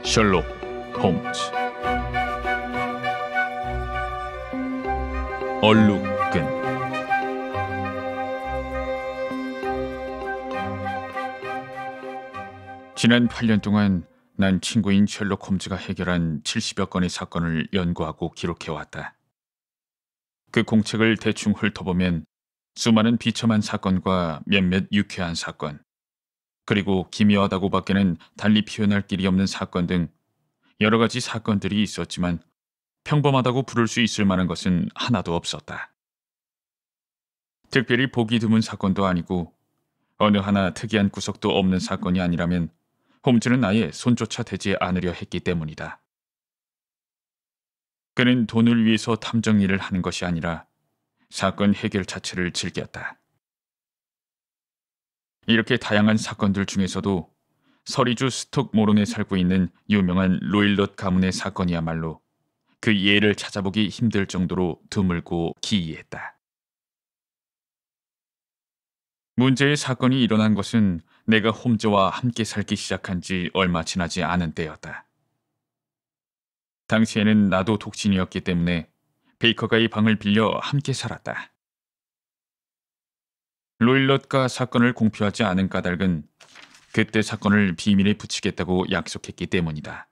셜록 홈즈. 얼룩끈. 지난 8년 동안 난 친구인 셜록 홈즈가 해결한 70여 건의 사건을 연구하고 기록해왔다. 그 공책을 대충 훑어보면 수많은 비참한 사건과 몇몇 유쾌한 사건, 그리고 기묘하다고 밖에는 달리 표현할 길이 없는 사건 등 여러 가지 사건들이 있었지만 평범하다고 부를 수 있을 만한 것은 하나도 없었다. 특별히 보기 드문 사건도 아니고 어느 하나 특이한 구석도 없는 사건이 아니라면 홈즈는 아예 손조차 대지 않으려 했기 때문이다. 그는 돈을 위해서 탐정 일을 하는 것이 아니라 사건 해결 자체를 즐겼다. 이렇게 다양한 사건들 중에서도 서리주 스톡모론에 살고 있는 유명한 로일럿 가문의 사건이야말로 그 예를 찾아보기 힘들 정도로 드물고 기이했다. 문제의 사건이 일어난 것은 내가 홈즈와 함께 살기 시작한 지 얼마 지나지 않은 때였다. 당시에는 나도 독신이었기 때문에 베이커가 이 방을 빌려 함께 살았다. 로일럿과 사건을 공표하지 않은 까닭은 그때 사건을 비밀에 붙이겠다고 약속했기 때문이다.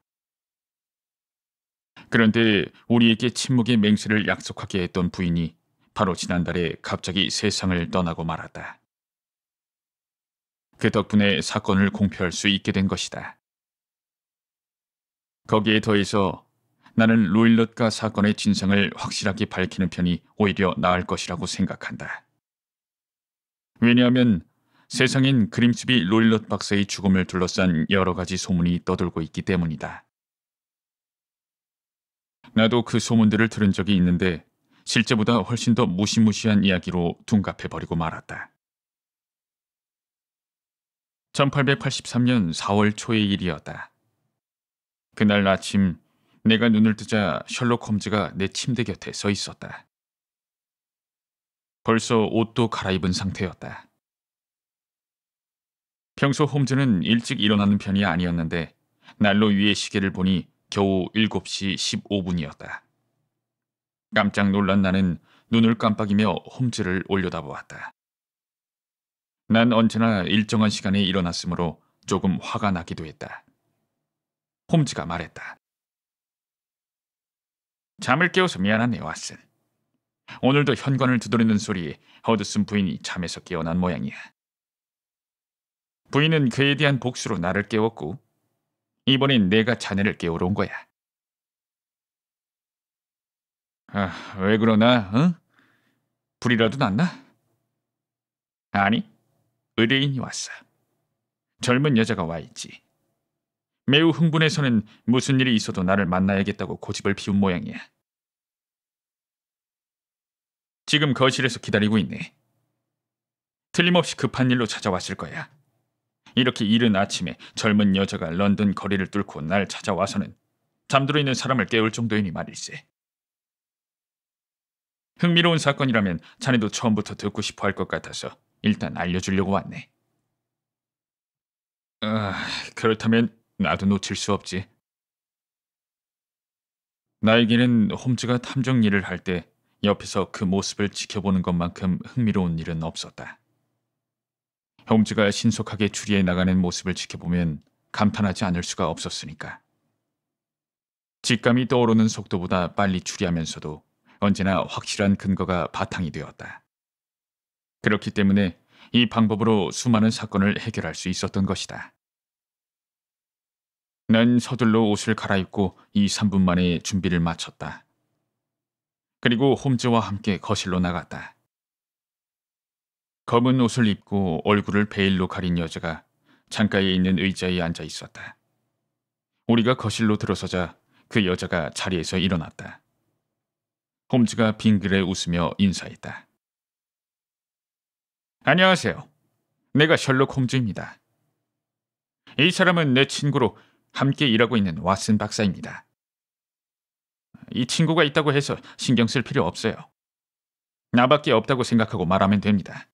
그런데 우리에게 침묵의 맹세를 약속하게 했던 부인이 바로 지난달에 갑자기 세상을 떠나고 말았다. 그 덕분에 사건을 공표할 수 있게 된 것이다. 거기에 더해서 나는 로일럿과 사건의 진상을 확실하게 밝히는 편이 오히려 나을 것이라고 생각한다. 왜냐하면 세상엔 그림스비 로일럿 박사의 죽음을 둘러싼 여러 가지 소문이 떠돌고 있기 때문이다. 나도 그 소문들을 들은 적이 있는데 실제보다 훨씬 더 무시무시한 이야기로 둔갑해버리고 말았다. 1883년 4월 초의 일이었다. 그날 아침 내가 눈을 뜨자 셜록 홈즈가 내 침대 곁에 서 있었다. 벌써 옷도 갈아입은 상태였다. 평소 홈즈는 일찍 일어나는 편이 아니었는데 난로 위의 시계를 보니 겨우 7시 15분이었다. 깜짝 놀란 나는 눈을 깜빡이며 홈즈를 올려다보았다. 난 언제나 일정한 시간에 일어났으므로 조금 화가 나기도 했다. 홈즈가 말했다. 잠을 깨워서 미안하네, 왓슨. 오늘도 현관을 두드리는 소리에 허드슨 부인이 잠에서 깨어난 모양이야. 부인은 그에 대한 복수로 나를 깨웠고 이번엔 내가 자네를 깨우러 온 거야. 왜 그러나, 응? 불이라도 났나? 아니, 의뢰인이 왔어. 젊은 여자가 와 있지. 매우 흥분해서는 무슨 일이 있어도 나를 만나야겠다고 고집을 피운 모양이야. 지금 거실에서 기다리고 있네. 틀림없이 급한 일로 찾아왔을 거야. 이렇게 이른 아침에 젊은 여자가 런던 거리를 뚫고 날 찾아와서는 잠들어 있는 사람을 깨울 정도이니 말일세. 흥미로운 사건이라면 자네도 처음부터 듣고 싶어 할 것 같아서 일단 알려주려고 왔네. 그렇다면 나도 놓칠 수 없지. 나에게는 홈즈가 탐정 일을 할 때 옆에서 그 모습을 지켜보는 것만큼 흥미로운 일은 없었다. 홈즈가 신속하게 추리해 나가는 모습을 지켜보면 감탄하지 않을 수가 없었으니까. 직감이 떠오르는 속도보다 빨리 추리하면서도 언제나 확실한 근거가 바탕이 되었다. 그렇기 때문에 이 방법으로 수많은 사건을 해결할 수 있었던 것이다. 난 서둘러 옷을 갈아입고 2, 3분 만에 준비를 마쳤다. 그리고 홈즈와 함께 거실로 나갔다. 검은 옷을 입고 얼굴을 베일로 가린 여자가 창가에 있는 의자에 앉아 있었다. 우리가 거실로 들어서자 그 여자가 자리에서 일어났다. 홈즈가 빙그레 웃으며 인사했다. 안녕하세요. 내가 셜록 홈즈입니다. 이 사람은 내 친구로 함께 일하고 있는 왓슨 박사입니다. 이 친구가 있다고 해서 신경 쓸 필요 없어요. 나밖에 없다고 생각하고 말하면 됩니다.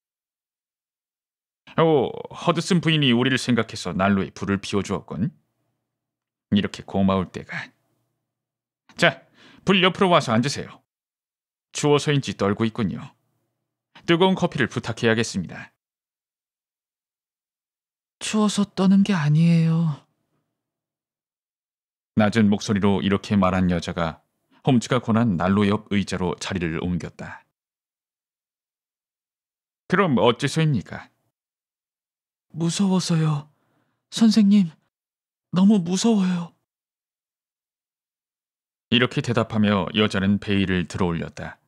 허드슨 부인이 우리를 생각해서 난로에 불을 피워주었군. 이렇게 고마울 때가. 자, 불 옆으로 와서 앉으세요. 추워서인지 떨고 있군요. 뜨거운 커피를 부탁해야겠습니다. 추워서 떠는 게 아니에요. 낮은 목소리로 이렇게 말한 여자가 홈즈가 권한 난로 옆 의자로 자리를 옮겼다. 그럼 어째서입니까? 무서워서요. 선생님, 너무 무서워요. 이렇게 대답하며 여자는 베일을 들어 올렸다.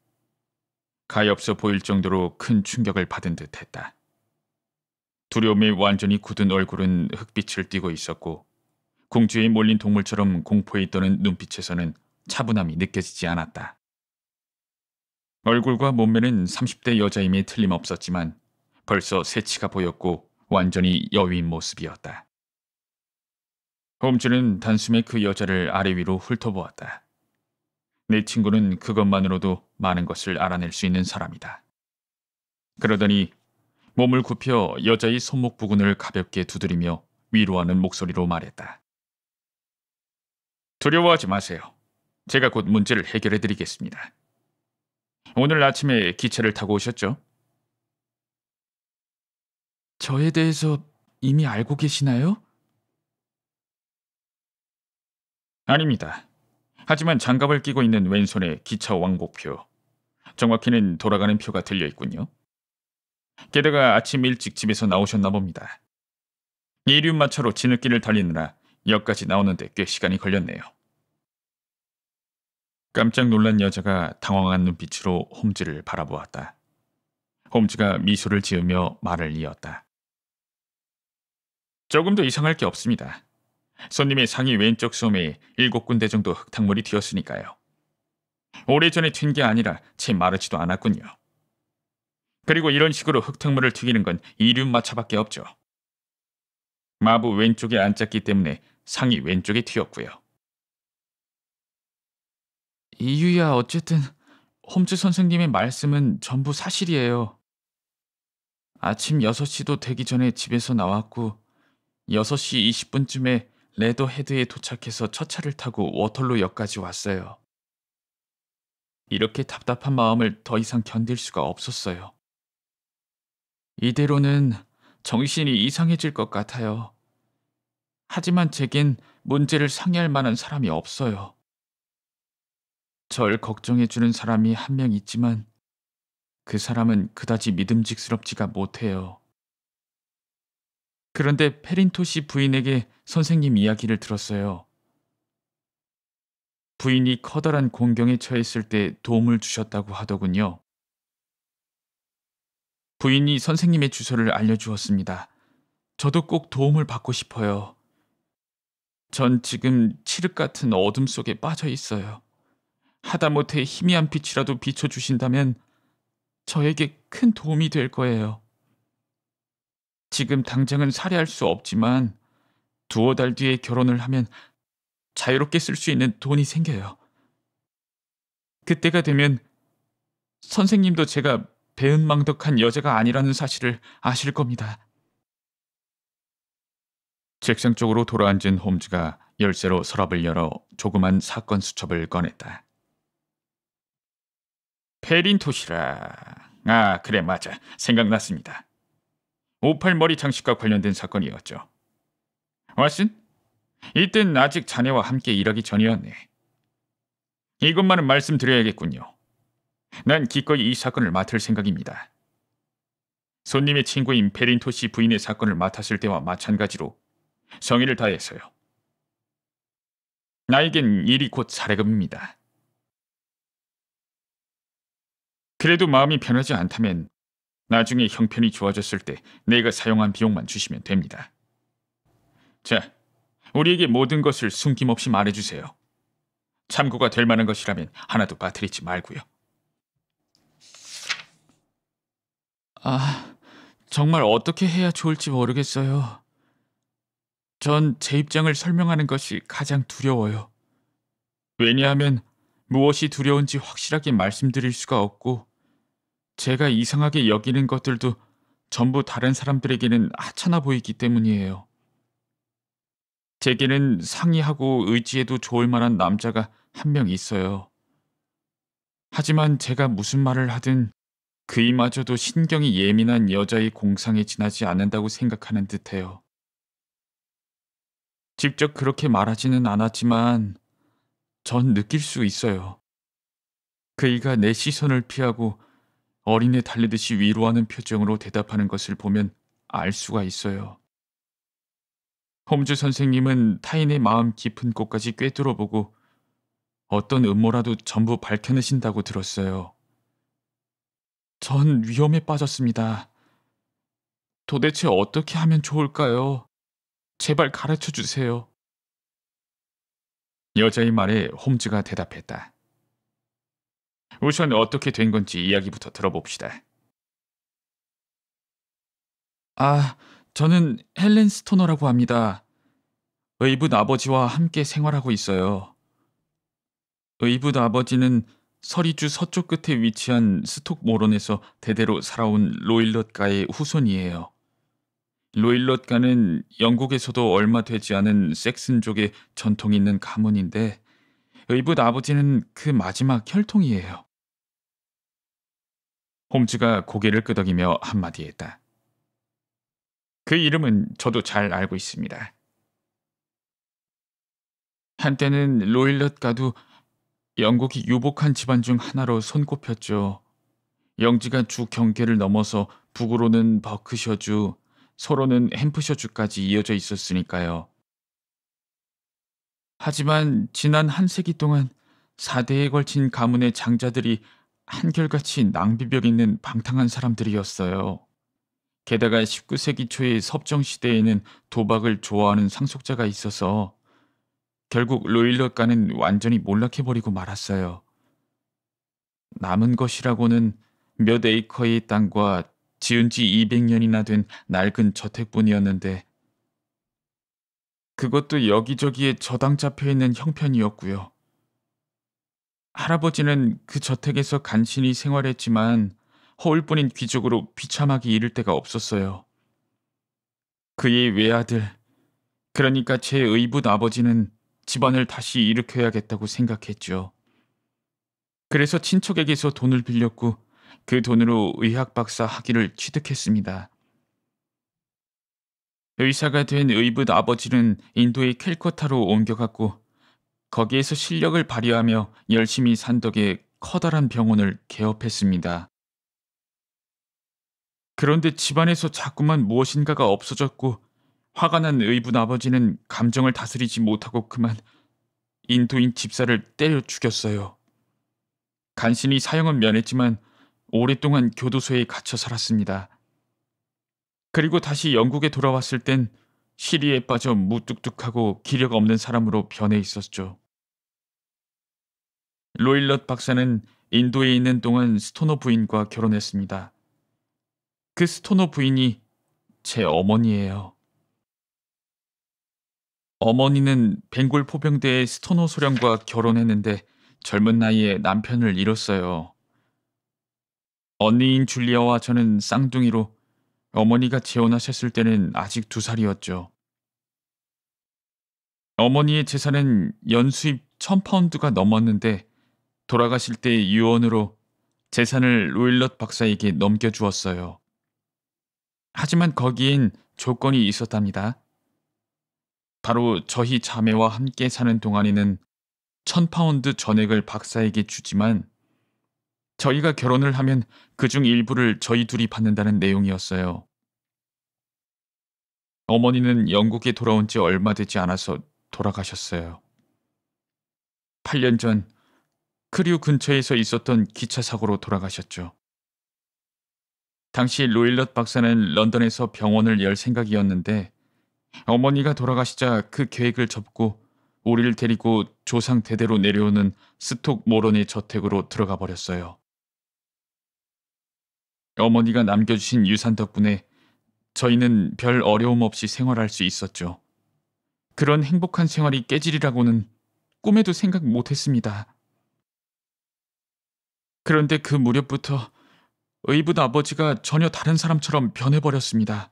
가엾어 보일 정도로 큰 충격을 받은 듯했다. 두려움에 완전히 굳은 얼굴은 흑빛을 띠고 있었고 공주에 몰린 동물처럼 공포에 떠는 눈빛에서는 차분함이 느껴지지 않았다. 얼굴과 몸매는 30대 여자임에 틀림없었지만 벌써 새치가 보였고 완전히 여위인 모습이었다. 홈즈는 단숨에 그 여자를 아래 위로 훑어보았다. 내 친구는 그것만으로도 많은 것을 알아낼 수 있는 사람이다. 그러더니 몸을 굽혀 여자의 손목 부근을 가볍게 두드리며 위로하는 목소리로 말했다. 두려워하지 마세요. 제가 곧 문제를 해결해 드리겠습니다. 오늘 아침에 기차를 타고 오셨죠? 저에 대해서 이미 알고 계시나요? 아닙니다. 하지만 장갑을 끼고 있는 왼손에 기차 왕복표, 정확히는 돌아가는 표가 들려 있군요. 게다가 아침 일찍 집에서 나오셨나 봅니다. 이륜마차로 지느길을 달리느라 역까지 나오는데 꽤 시간이 걸렸네요. 깜짝 놀란 여자가 당황한 눈빛으로 홈즈를 바라보았다. 홈즈가 미소를 지으며 말을 이었다. 조금 더 이상할 게 없습니다. 손님의 상의 왼쪽 소매에 7군데 정도 흙탕물이 튀었으니까요. 오래전에 튄 게 아니라 채 마르지도 않았군요. 그리고 이런 식으로 흙탕물을 튀기는 건 이륜마차밖에 없죠. 마부 왼쪽에 앉았기 때문에 상의 왼쪽에 튀었고요. 이유야 어쨌든 홈즈 선생님의 말씀은 전부 사실이에요. 아침 6시도 되기 전에 집에서 나왔고 6시 20분쯤에 레더헤드에 도착해서 첫 차를 타고 워털로역까지 왔어요. 이렇게 답답한 마음을 더 이상 견딜 수가 없었어요. 이대로는 정신이 이상해질 것 같아요. 하지만 제겐 문제를 상의할 만한 사람이 없어요. 절 걱정해주는 사람이 한 명 있지만 그 사람은 그다지 믿음직스럽지가 못해요. 그런데 페린토 씨 부인에게 선생님 이야기를 들었어요. 부인이 커다란 공경에 처했을 때 도움을 주셨다고 하더군요. 부인이 선생님의 주소를 알려주었습니다. 저도 꼭 도움을 받고 싶어요. 전 지금 칠흑 같은 어둠 속에 빠져 있어요. 하다못해 희미한 빛이라도 비춰주신다면 저에게 큰 도움이 될 거예요. 지금 당장은 살해할 수 없지만 두어 달 뒤에 결혼을 하면 자유롭게 쓸 수 있는 돈이 생겨요. 그때가 되면 선생님도 제가 배은망덕한 여자가 아니라는 사실을 아실 겁니다. 책상 쪽으로 돌아앉은 홈즈가 열쇠로 서랍을 열어 조그만 사건 수첩을 꺼냈다. 페린토시라. 아, 그래 맞아. 생각났습니다. 58머리 장식과 관련된 사건이었죠. 왓슨? 이땐 아직 자네와 함께 일하기 전이었네. 이것만은 말씀드려야겠군요. 난 기꺼이 이 사건을 맡을 생각입니다. 손님의 친구인 페린토 씨 부인의 사건을 맡았을 때와 마찬가지로 성의를 다해서요. 나에겐 일이 곧 사례금입니다. 그래도 마음이 편하지 않다면 나중에 형편이 좋아졌을 때 내가 사용한 비용만 주시면 됩니다. 자, 우리에게 모든 것을 숨김없이 말해주세요. 참고가 될 만한 것이라면 하나도 빠뜨리지 말고요. 정말 어떻게 해야 좋을지 모르겠어요. 전 제 입장을 설명하는 것이 가장 두려워요. 왜냐하면 무엇이 두려운지 확실하게 말씀드릴 수가 없고 제가 이상하게 여기는 것들도 전부 다른 사람들에게는 하찮아 보이기 때문이에요. 제게는 상의하고 의지해도 좋을 만한 남자가 한 명 있어요. 하지만 제가 무슨 말을 하든 그이마저도 신경이 예민한 여자의 공상에 지나지 않는다고 생각하는 듯해요. 직접 그렇게 말하지는 않았지만 전 느낄 수 있어요. 그이가 내 시선을 피하고 어린애 달리듯이 위로하는 표정으로 대답하는 것을 보면 알 수가 있어요. 홈즈 선생님은 타인의 마음 깊은 곳까지 꿰뚫어보고 어떤 음모라도 전부 밝혀내신다고 들었어요. 전 위험에 빠졌습니다. 도대체 어떻게 하면 좋을까요? 제발 가르쳐 주세요. 여자의 말에 홈즈가 대답했다. 우선 어떻게 된 건지 이야기부터 들어봅시다. 저는 헬렌 스토너라고 합니다. 의붓 아버지와 함께 생활하고 있어요. 의붓 아버지는 서리주 서쪽 끝에 위치한 스톡모론에서 대대로 살아온 로일럿가의 후손이에요. 로일럿가는 영국에서도 얼마 되지 않은 섹슨족의 전통이 있는 가문인데 의붓 아버지는 그 마지막 혈통이에요. 홈즈가 고개를 끄덕이며 한마디 했다. 그 이름은 저도 잘 알고 있습니다. 한때는 로일럿가도 영국이 유복한 집안 중 하나로 손꼽혔죠. 영지가 주 경계를 넘어서 북으로는 버크셔주, 서로는 햄프셔주까지 이어져 있었으니까요. 하지만 지난 한 세기 동안 4대에 걸친 가문의 장자들이 한결같이 낭비벽 있는 방탕한 사람들이었어요. 게다가 19세기 초의 섭정시대에는 도박을 좋아하는 상속자가 있어서 결국 로일럿가는 완전히 몰락해버리고 말았어요. 남은 것이라고는 몇 에이커의 땅과 지은 지 200년이나 된 낡은 저택뿐이었는데 그것도 여기저기에 저당 잡혀있는 형편이었고요. 할아버지는 그 저택에서 간신히 생활했지만 허울뿐인 귀족으로 비참하게 이를 데가 없었어요. 그의 외아들, 그러니까 제 의붓 아버지는 집안을 다시 일으켜야겠다고 생각했죠. 그래서 친척에게서 돈을 빌렸고 그 돈으로 의학 박사 학위를 취득했습니다. 의사가 된 의붓 아버지는 인도의 캘커타로 옮겨갔고 거기에서 실력을 발휘하며 열심히 산 덕에 커다란 병원을 개업했습니다. 그런데 집안에서 자꾸만 무엇인가가 없어졌고 화가 난 의붓 아버지는 감정을 다스리지 못하고 그만 인도인 집사를 때려 죽였어요. 간신히 사형은 면했지만 오랫동안 교도소에 갇혀 살았습니다. 그리고 다시 영국에 돌아왔을 땐 시리에 빠져 무뚝뚝하고 기력 없는 사람으로 변해 있었죠. 로일럿 박사는 인도에 있는 동안 스토너 부인과 결혼했습니다. 그 스토너 부인이 제 어머니예요. 어머니는 벵골 포병대의 스토너 소령과 결혼했는데 젊은 나이에 남편을 잃었어요. 언니인 줄리아와 저는 쌍둥이로 어머니가 재혼하셨을 때는 아직 2살이었죠. 어머니의 재산은 연수입 1000파운드가 넘었는데 돌아가실 때 유언으로 재산을 로일럿 박사에게 넘겨주었어요. 하지만 거기엔 조건이 있었답니다. 바로 저희 자매와 함께 사는 동안에는 1000파운드 전액을 박사에게 주지만 저희가 결혼을 하면 그중 일부를 저희 둘이 받는다는 내용이었어요. 어머니는 영국에 돌아온 지 얼마 되지 않아서 돌아가셨어요. 8년 전 크류 근처에서 있었던 기차 사고로 돌아가셨죠. 당시 로일럿 박사는 런던에서 병원을 열 생각이었는데 어머니가 돌아가시자 그 계획을 접고 우리를 데리고 조상 대대로 내려오는 스톡모론의 저택으로 들어가 버렸어요. 어머니가 남겨주신 유산 덕분에 저희는 별 어려움 없이 생활할 수 있었죠. 그런 행복한 생활이 깨지리라고는 꿈에도 생각 못했습니다. 그런데 그 무렵부터 의붓 아버지가 전혀 다른 사람처럼 변해버렸습니다.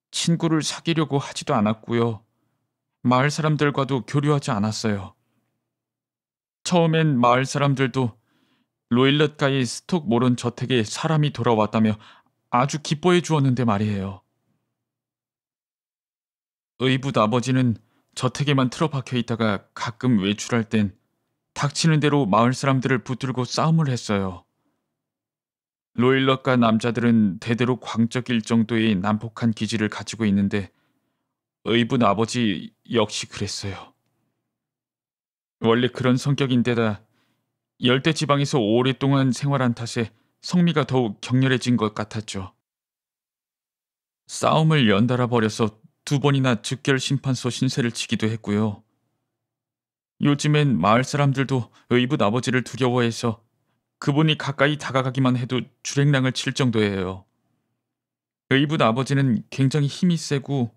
친구를 사귀려고 하지도 않았고요. 마을 사람들과도 교류하지 않았어요. 처음엔 마을 사람들도 로일럿가의 스톡모론 저택에 사람이 돌아왔다며 아주 기뻐해 주었는데 말이에요. 의붓 아버지는 저택에만 틀어박혀 있다가 가끔 외출할 땐 닥치는 대로 마을 사람들을 붙들고 싸움을 했어요. 로일럿가 남자들은 대대로 광적일 정도의 난폭한 기질을 가지고 있는데 의붓 아버지 역시 그랬어요. 원래 그런 성격인데다 열대 지방에서 오랫동안 생활한 탓에 성미가 더욱 격렬해진 것 같았죠. 싸움을 연달아 벌여서 2번이나 즉결 심판소 신세를 지기도 했고요. 요즘엔 마을 사람들도 의붓 아버지를 두려워해서 그분이 가까이 다가가기만 해도 주랭랑을 칠 정도예요. 의붓 아버지는 굉장히 힘이 세고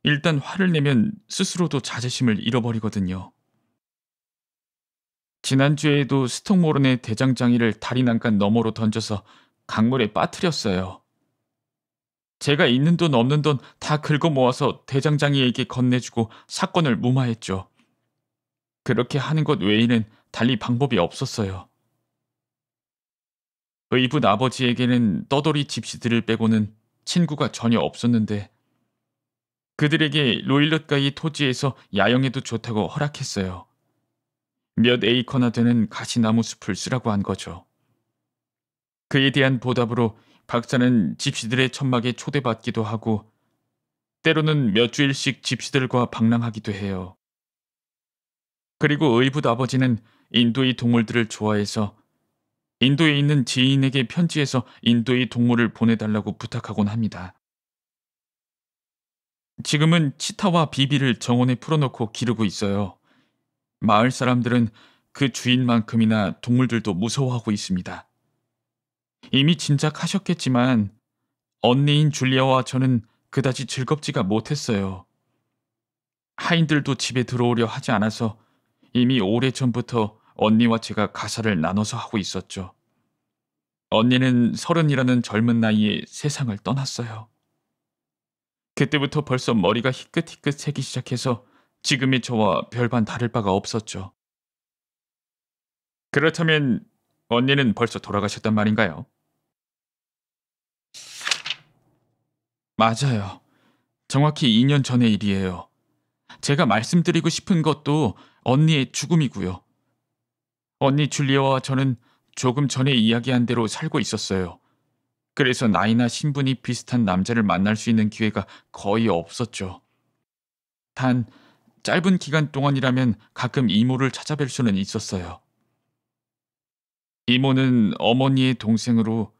일단 화를 내면 스스로도 자존심을 잃어버리거든요. 지난주에도 스톡모론의 대장장이를 다리 난간 너머로 던져서 강물에 빠뜨렸어요. 제가 있는 돈 없는 돈 다 긁어 모아서 대장장이에게 건네주고 사건을 무마했죠. 그렇게 하는 것 외에는 달리 방법이 없었어요. 의붓 아버지에게는 떠돌이 집시들을 빼고는 친구가 전혀 없었는데 그들에게 로일럿가의 토지에서 야영해도 좋다고 허락했어요. 몇 에이커나 되는 가시나무 숲을 쓰라고 한 거죠. 그에 대한 보답으로 박사는 집시들의 천막에 초대받기도 하고 때로는 몇 주일씩 집시들과 방랑하기도 해요. 그리고 의붓 아버지는 인도의 동물들을 좋아해서 인도에 있는 지인에게 편지해서 인도의 동물을 보내달라고 부탁하곤 합니다. 지금은 치타와 비비를 정원에 풀어놓고 기르고 있어요. 마을 사람들은 그 주인만큼이나 동물들도 무서워하고 있습니다. 이미 짐작하셨겠지만 언니인 줄리아와 저는 그다지 즐겁지가 못했어요. 하인들도 집에 들어오려 하지 않아서 이미 오래전부터 언니와 제가 가사를 나눠서 하고 있었죠. 언니는 30이라는 젊은 나이에 세상을 떠났어요. 그때부터 벌써 머리가 희끗희끗 새기 시작해서 지금의 저와 별반 다를 바가 없었죠. 그렇다면 언니는 벌써 돌아가셨단 말인가요? 맞아요. 정확히 2년 전의 일이에요. 제가 말씀드리고 싶은 것도 언니의 죽음이고요. 언니 줄리아와 저는 조금 전에 이야기한 대로 살고 있었어요. 그래서 나이나 신분이 비슷한 남자를 만날 수 있는 기회가 거의 없었죠. 단 짧은 기간 동안이라면 가끔 이모를 찾아뵐 수는 있었어요. 이모는 어머니의 동생으로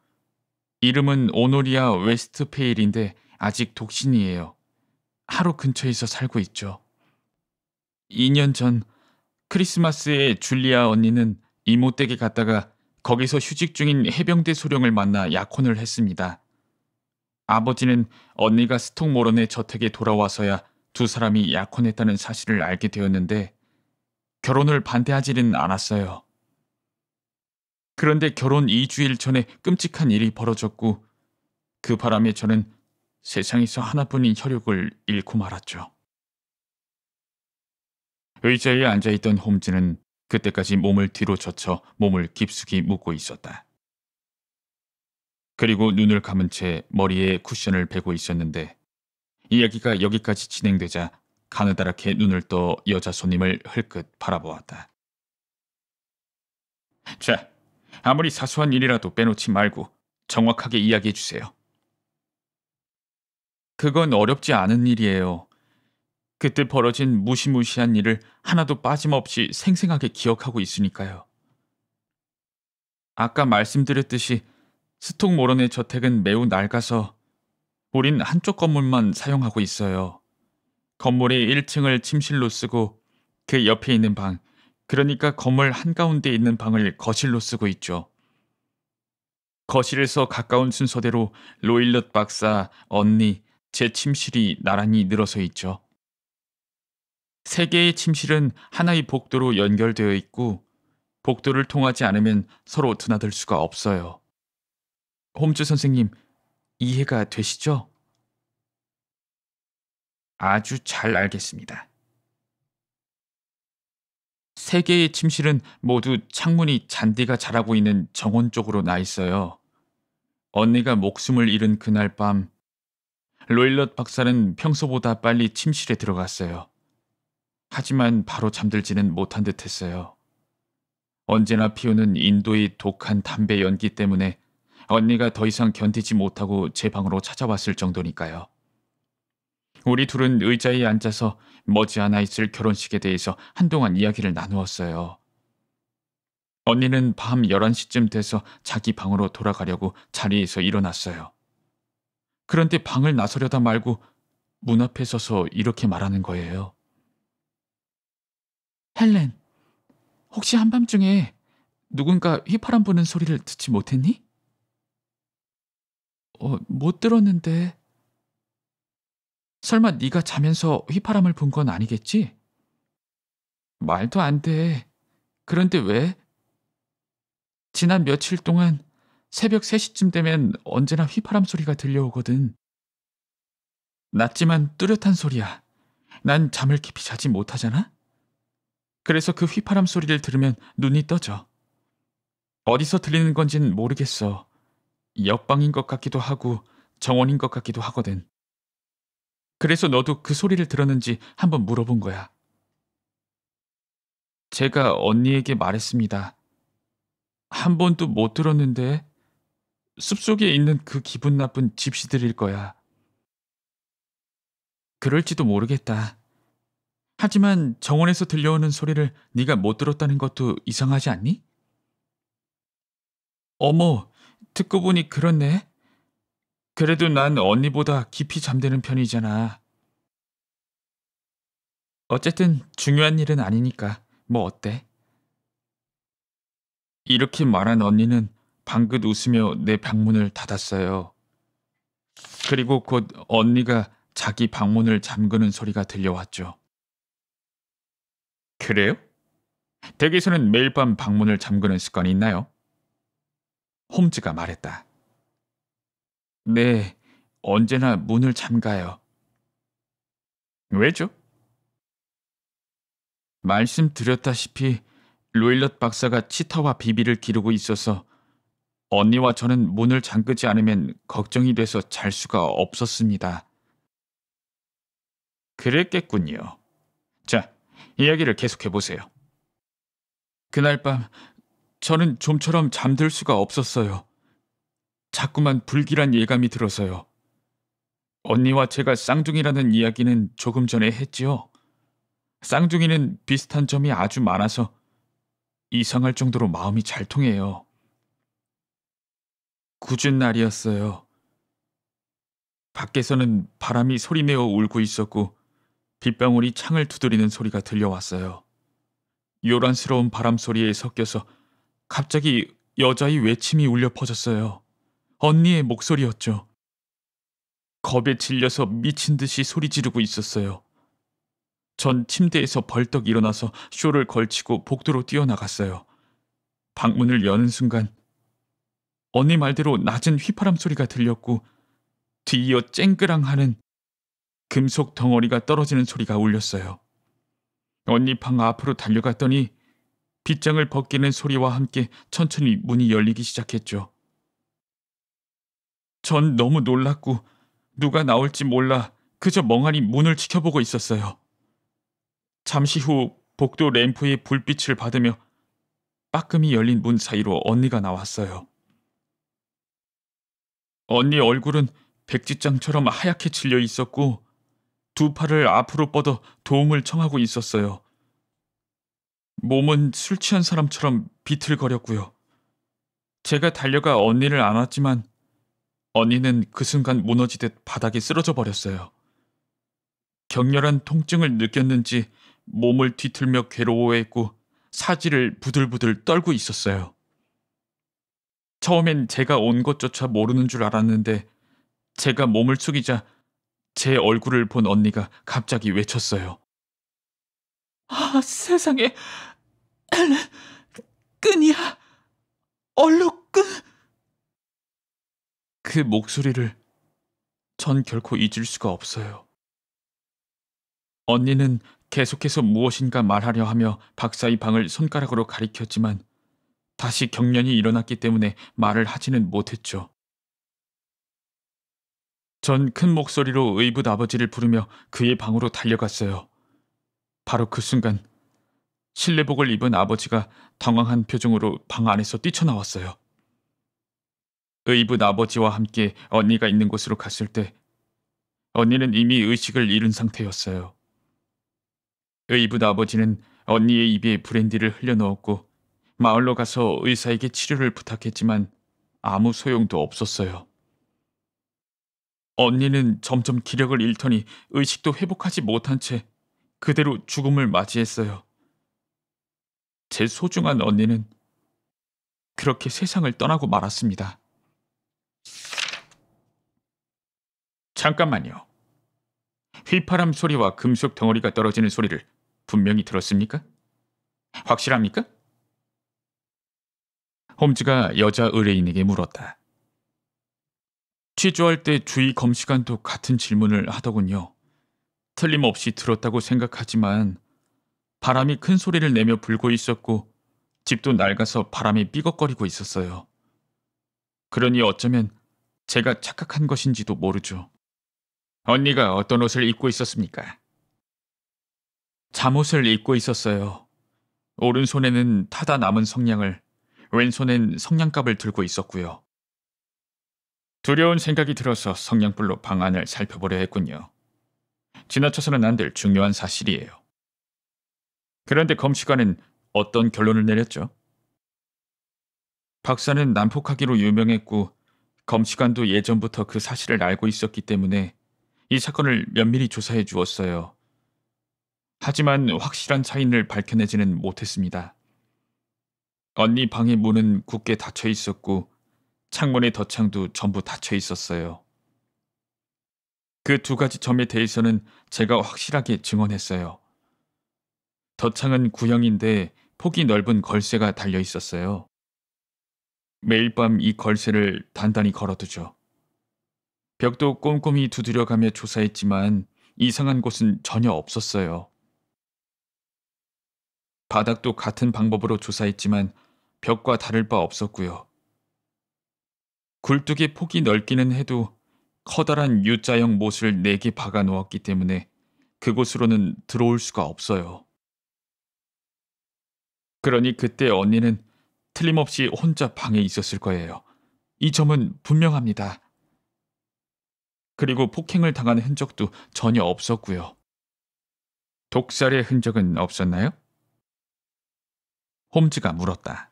이름은 오노리아 웨스트페일인데 아직 독신이에요. 하루 근처에서 살고 있죠. 2년 전 크리스마스에 줄리아 언니는 이모 댁에 갔다가 거기서 휴직 중인 해병대 소령을 만나 약혼을 했습니다. 아버지는 언니가 스톡모런의 저택에 돌아와서야 두 사람이 약혼했다는 사실을 알게 되었는데 결혼을 반대하지는 않았어요. 그런데 결혼 2주일 전에 끔찍한 일이 벌어졌고 그 바람에 저는 세상에서 하나뿐인 혈육을 잃고 말았죠. 의자에 앉아있던 홈즈는 그때까지 몸을 뒤로 젖혀 몸을 깊숙이 묶고 있었다. 그리고 눈을 감은 채 머리에 쿠션을 베고 있었는데 이야기가 여기까지 진행되자 가느다랗게 눈을 떠 여자 손님을 흘끗 바라보았다. 자, 아무리 사소한 일이라도 빼놓지 말고 정확하게 이야기해 주세요. 그건 어렵지 않은 일이에요. 그때 벌어진 무시무시한 일을 하나도 빠짐없이 생생하게 기억하고 있으니까요. 아까 말씀드렸듯이 스톡모런의 저택은 매우 낡아서 우린 한쪽 건물만 사용하고 있어요. 건물의 1층을 침실로 쓰고 그 옆에 있는 방, 그러니까 건물 한가운데 있는 방을 거실로 쓰고 있죠. 거실에서 가까운 순서대로 로일럿 박사, 언니, 제 침실이 나란히 늘어서 있죠. 3개의 침실은 하나의 복도로 연결되어 있고 복도를 통하지 않으면 서로 드나들 수가 없어요. 홈즈 선생님, 이해가 되시죠? 아주 잘 알겠습니다. 3개의 침실은 모두 창문이 잔디가 자라고 있는 정원 쪽으로 나 있어요. 언니가 목숨을 잃은 그날 밤, 로일럿 박사는 평소보다 빨리 침실에 들어갔어요. 하지만 바로 잠들지는 못한 듯했어요. 언제나 피우는 인도의 독한 담배 연기 때문에 언니가 더 이상 견디지 못하고 제 방으로 찾아왔을 정도니까요. 우리 둘은 의자에 앉아서 머지않아 있을 결혼식에 대해서 한동안 이야기를 나누었어요. 언니는 밤 11시쯤 돼서 자기 방으로 돌아가려고 자리에서 일어났어요. 그런데 방을 나서려다 말고 문 앞에 서서 이렇게 말하는 거예요. 헬렌, 혹시 한밤중에 누군가 휘파람 부는 소리를 듣지 못했니? 못 들었는데. 설마 네가 자면서 휘파람을 분 건 아니겠지? 말도 안 돼. 그런데 왜? 지난 며칠 동안 새벽 3시쯤 되면 언제나 휘파람 소리가 들려오거든. 낮지만 뚜렷한 소리야. 난 잠을 깊이 자지 못하잖아? 그래서 그 휘파람 소리를 들으면 눈이 떠져. 어디서 들리는 건진 모르겠어. 옆방인 것 같기도 하고 정원인 것 같기도 하거든. 그래서 너도 그 소리를 들었는지 한번 물어본 거야. 제가 언니에게 말했습니다. 한 번도 못 들었는데 숲속에 있는 그 기분 나쁜 집시들일 거야. 그럴지도 모르겠다. 하지만 정원에서 들려오는 소리를 네가 못 들었다는 것도 이상하지 않니? 어머, 듣고 보니 그렇네. 그래도 난 언니보다 깊이 잠드는 편이잖아. 어쨌든 중요한 일은 아니니까 뭐 어때? 이렇게 말한 언니는 방긋 웃으며 내 방문을 닫았어요. 그리고 곧 언니가 자기 방문을 잠그는 소리가 들려왔죠. 그래요? 댁에서는 매일 밤 방문을 잠그는 습관이 있나요? 홈즈가 말했다. 네, 언제나 문을 잠가요. 왜죠? 말씀드렸다시피 로일럿 박사가 치타와 비비를 기르고 있어서 언니와 저는 문을 잠그지 않으면 걱정이 돼서 잘 수가 없었습니다. 그랬겠군요. 자, 이야기를 계속해보세요. 그날 밤 저는 좀처럼 잠들 수가 없었어요. 자꾸만 불길한 예감이 들어서요. 언니와 제가 쌍둥이라는 이야기는 조금 전에 했지요. 쌍둥이는 비슷한 점이 아주 많아서 이상할 정도로 마음이 잘 통해요. 궂은 날이었어요. 밖에서는 바람이 소리내어 울고 있었고 빗방울이 창을 두드리는 소리가 들려왔어요. 요란스러운 바람 소리에 섞여서 갑자기 여자의 외침이 울려 퍼졌어요. 언니의 목소리였죠. 겁에 질려서 미친 듯이 소리 지르고 있었어요. 전 침대에서 벌떡 일어나서 쇼를 걸치고 복도로 뛰어나갔어요. 방문을 여는 순간 언니 말대로 낮은 휘파람 소리가 들렸고 뒤이어 쨍그랑하는 금속 덩어리가 떨어지는 소리가 울렸어요. 언니 방 앞으로 달려갔더니 빗장을 벗기는 소리와 함께 천천히 문이 열리기 시작했죠. 전 너무 놀랐고 누가 나올지 몰라 그저 멍하니 문을 지켜보고 있었어요. 잠시 후 복도 램프의 불빛을 받으며 빠끔히 열린 문 사이로 언니가 나왔어요. 언니 얼굴은 백지장처럼 하얗게 질려 있었고 두 팔을 앞으로 뻗어 도움을 청하고 있었어요. 몸은 술 취한 사람처럼 비틀거렸고요. 제가 달려가 언니를 안았지만 언니는 그 순간 무너지듯 바닥에 쓰러져 버렸어요. 격렬한 통증을 느꼈는지 몸을 뒤틀며 괴로워했고 사지를 부들부들 떨고 있었어요. 처음엔 제가 온 것조차 모르는 줄 알았는데 제가 몸을 숙이자 제 얼굴을 본 언니가 갑자기 외쳤어요. 아, 세상에. 헬렌, 끈이야. 얼룩 끈. 그 목소리를 전 결코 잊을 수가 없어요. 언니는 계속해서 무엇인가 말하려 하며 박사의 방을 손가락으로 가리켰지만 다시 경련이 일어났기 때문에 말을 하지는 못했죠. 전 큰 목소리로 의붓 아버지를 부르며 그의 방으로 달려갔어요. 바로 그 순간 실내복을 입은 아버지가 당황한 표정으로 방 안에서 뛰쳐나왔어요. 의붓 아버지와 함께 언니가 있는 곳으로 갔을 때 언니는 이미 의식을 잃은 상태였어요. 의붓 아버지는 언니의 입에 브랜디를 흘려넣었고 마을로 가서 의사에게 치료를 부탁했지만 아무 소용도 없었어요. 언니는 점점 기력을 잃더니 의식도 회복하지 못한 채 그대로 죽음을 맞이했어요. 제 소중한 언니는 그렇게 세상을 떠나고 말았습니다. 잠깐만요. 휘파람 소리와 금속 덩어리가 떨어지는 소리를 분명히 들었습니까? 확실합니까? 홈즈가 여자 의뢰인에게 물었다. 취조할 때 주의 검시관도 같은 질문을 하더군요. 틀림없이 들었다고 생각하지만 바람이 큰 소리를 내며 불고 있었고 집도 낡아서 바람에 삐걱거리고 있었어요. 그러니 어쩌면 제가 착각한 것인지도 모르죠. 언니가 어떤 옷을 입고 있었습니까? 잠옷을 입고 있었어요. 오른손에는 타다 남은 성냥을, 왼손엔 성냥갑을 들고 있었고요. 두려운 생각이 들어서 성냥불로 방 안을 살펴보려 했군요. 지나쳐서는 안 될 중요한 사실이에요. 그런데 검시관은 어떤 결론을 내렸죠? 박사는 난폭하기로 유명했고 검시관도 예전부터 그 사실을 알고 있었기 때문에 이 사건을 면밀히 조사해 주었어요. 하지만 확실한 차인을 밝혀내지는 못했습니다. 언니 방의 문은 굳게 닫혀 있었고 창문의 덧창도 전부 닫혀 있었어요. 그 두 가지 점에 대해서는 제가 확실하게 증언했어요. 덧창은 구형인데 폭이 넓은 걸쇠가 달려 있었어요. 매일 밤 이 걸쇠를 단단히 걸어두죠. 벽도 꼼꼼히 두드려가며 조사했지만 이상한 곳은 전혀 없었어요. 바닥도 같은 방법으로 조사했지만 벽과 다를 바 없었고요. 굴뚝의 폭이 넓기는 해도 커다란 U자형 못을 4개 박아 놓았기 때문에 그곳으로는 들어올 수가 없어요. 그러니 그때 언니는 틀림없이 혼자 방에 있었을 거예요. 이 점은 분명합니다. 그리고 폭행을 당한 흔적도 전혀 없었고요. 독살의 흔적은 없었나요? 홈즈가 물었다.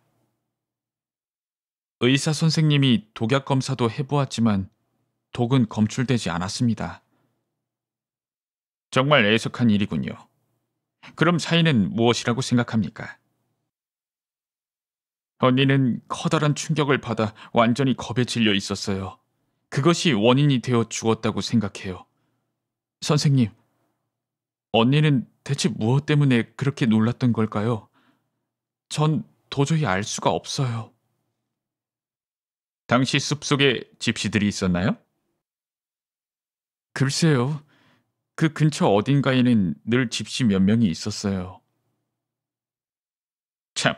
의사 선생님이 독약 검사도 해보았지만 독은 검출되지 않았습니다. 정말 애석한 일이군요. 그럼 사인은 무엇이라고 생각합니까? 언니는 커다란 충격을 받아 완전히 겁에 질려 있었어요. 그것이 원인이 되어 죽었다고 생각해요. 선생님, 언니는 대체 무엇 때문에 그렇게 놀랐던 걸까요? 전 도저히 알 수가 없어요. 당시 숲속에 집시들이 있었나요? 글쎄요. 그 근처 어딘가에는 늘 집시 몇 명이 있었어요. 참,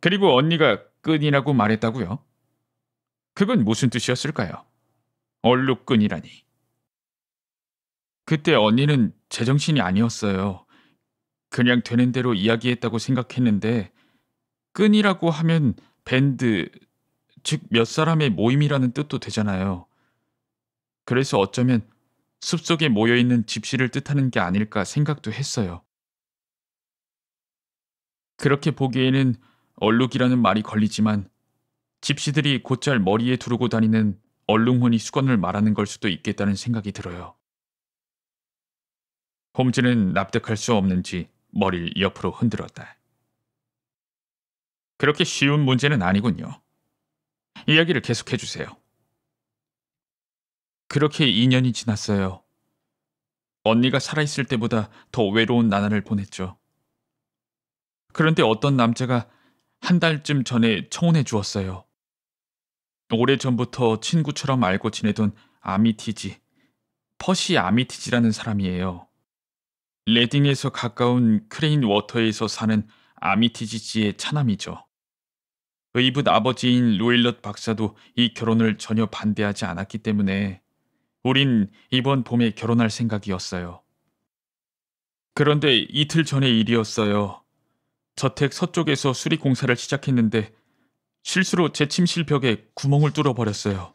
그리고 언니가 끈이라고 말했다고요? 그건 무슨 뜻이었을까요? 얼룩끈이라니. 그때 언니는 제정신이 아니었어요. 그냥 되는 대로 이야기했다고 생각했는데 끈이라고 하면 밴드, 즉 몇 사람의 모임이라는 뜻도 되잖아요. 그래서 어쩌면 숲속에 모여있는 집시를 뜻하는 게 아닐까 생각도 했어요. 그렇게 보기에는 얼룩이라는 말이 걸리지만 집시들이 곧잘 머리에 두르고 다니는 얼룩무늬 수건을 말하는 걸 수도 있겠다는 생각이 들어요. 홈즈는 납득할 수 없는지 머리를 옆으로 흔들었다. 그렇게 쉬운 문제는 아니군요. 이야기를 계속해 주세요. 그렇게 2년이 지났어요. 언니가 살아있을 때보다 더 외로운 나날을 보냈죠. 그런데 어떤 남자가 한 달쯤 전에 청혼해 주었어요. 오래전부터 친구처럼 알고 지내던 아미티지, 퍼시 아미티지라는 사람이에요. 레딩에서 가까운 크레인 워터에서 사는 아미티지씨의 차남이죠. 의붓 아버지인 로일럿 박사도 이 결혼을 전혀 반대하지 않았기 때문에 우린 이번 봄에 결혼할 생각이었어요. 그런데 이틀 전의 일이었어요. 저택 서쪽에서 수리 공사를 시작했는데 실수로 제 침실 벽에 구멍을 뚫어버렸어요.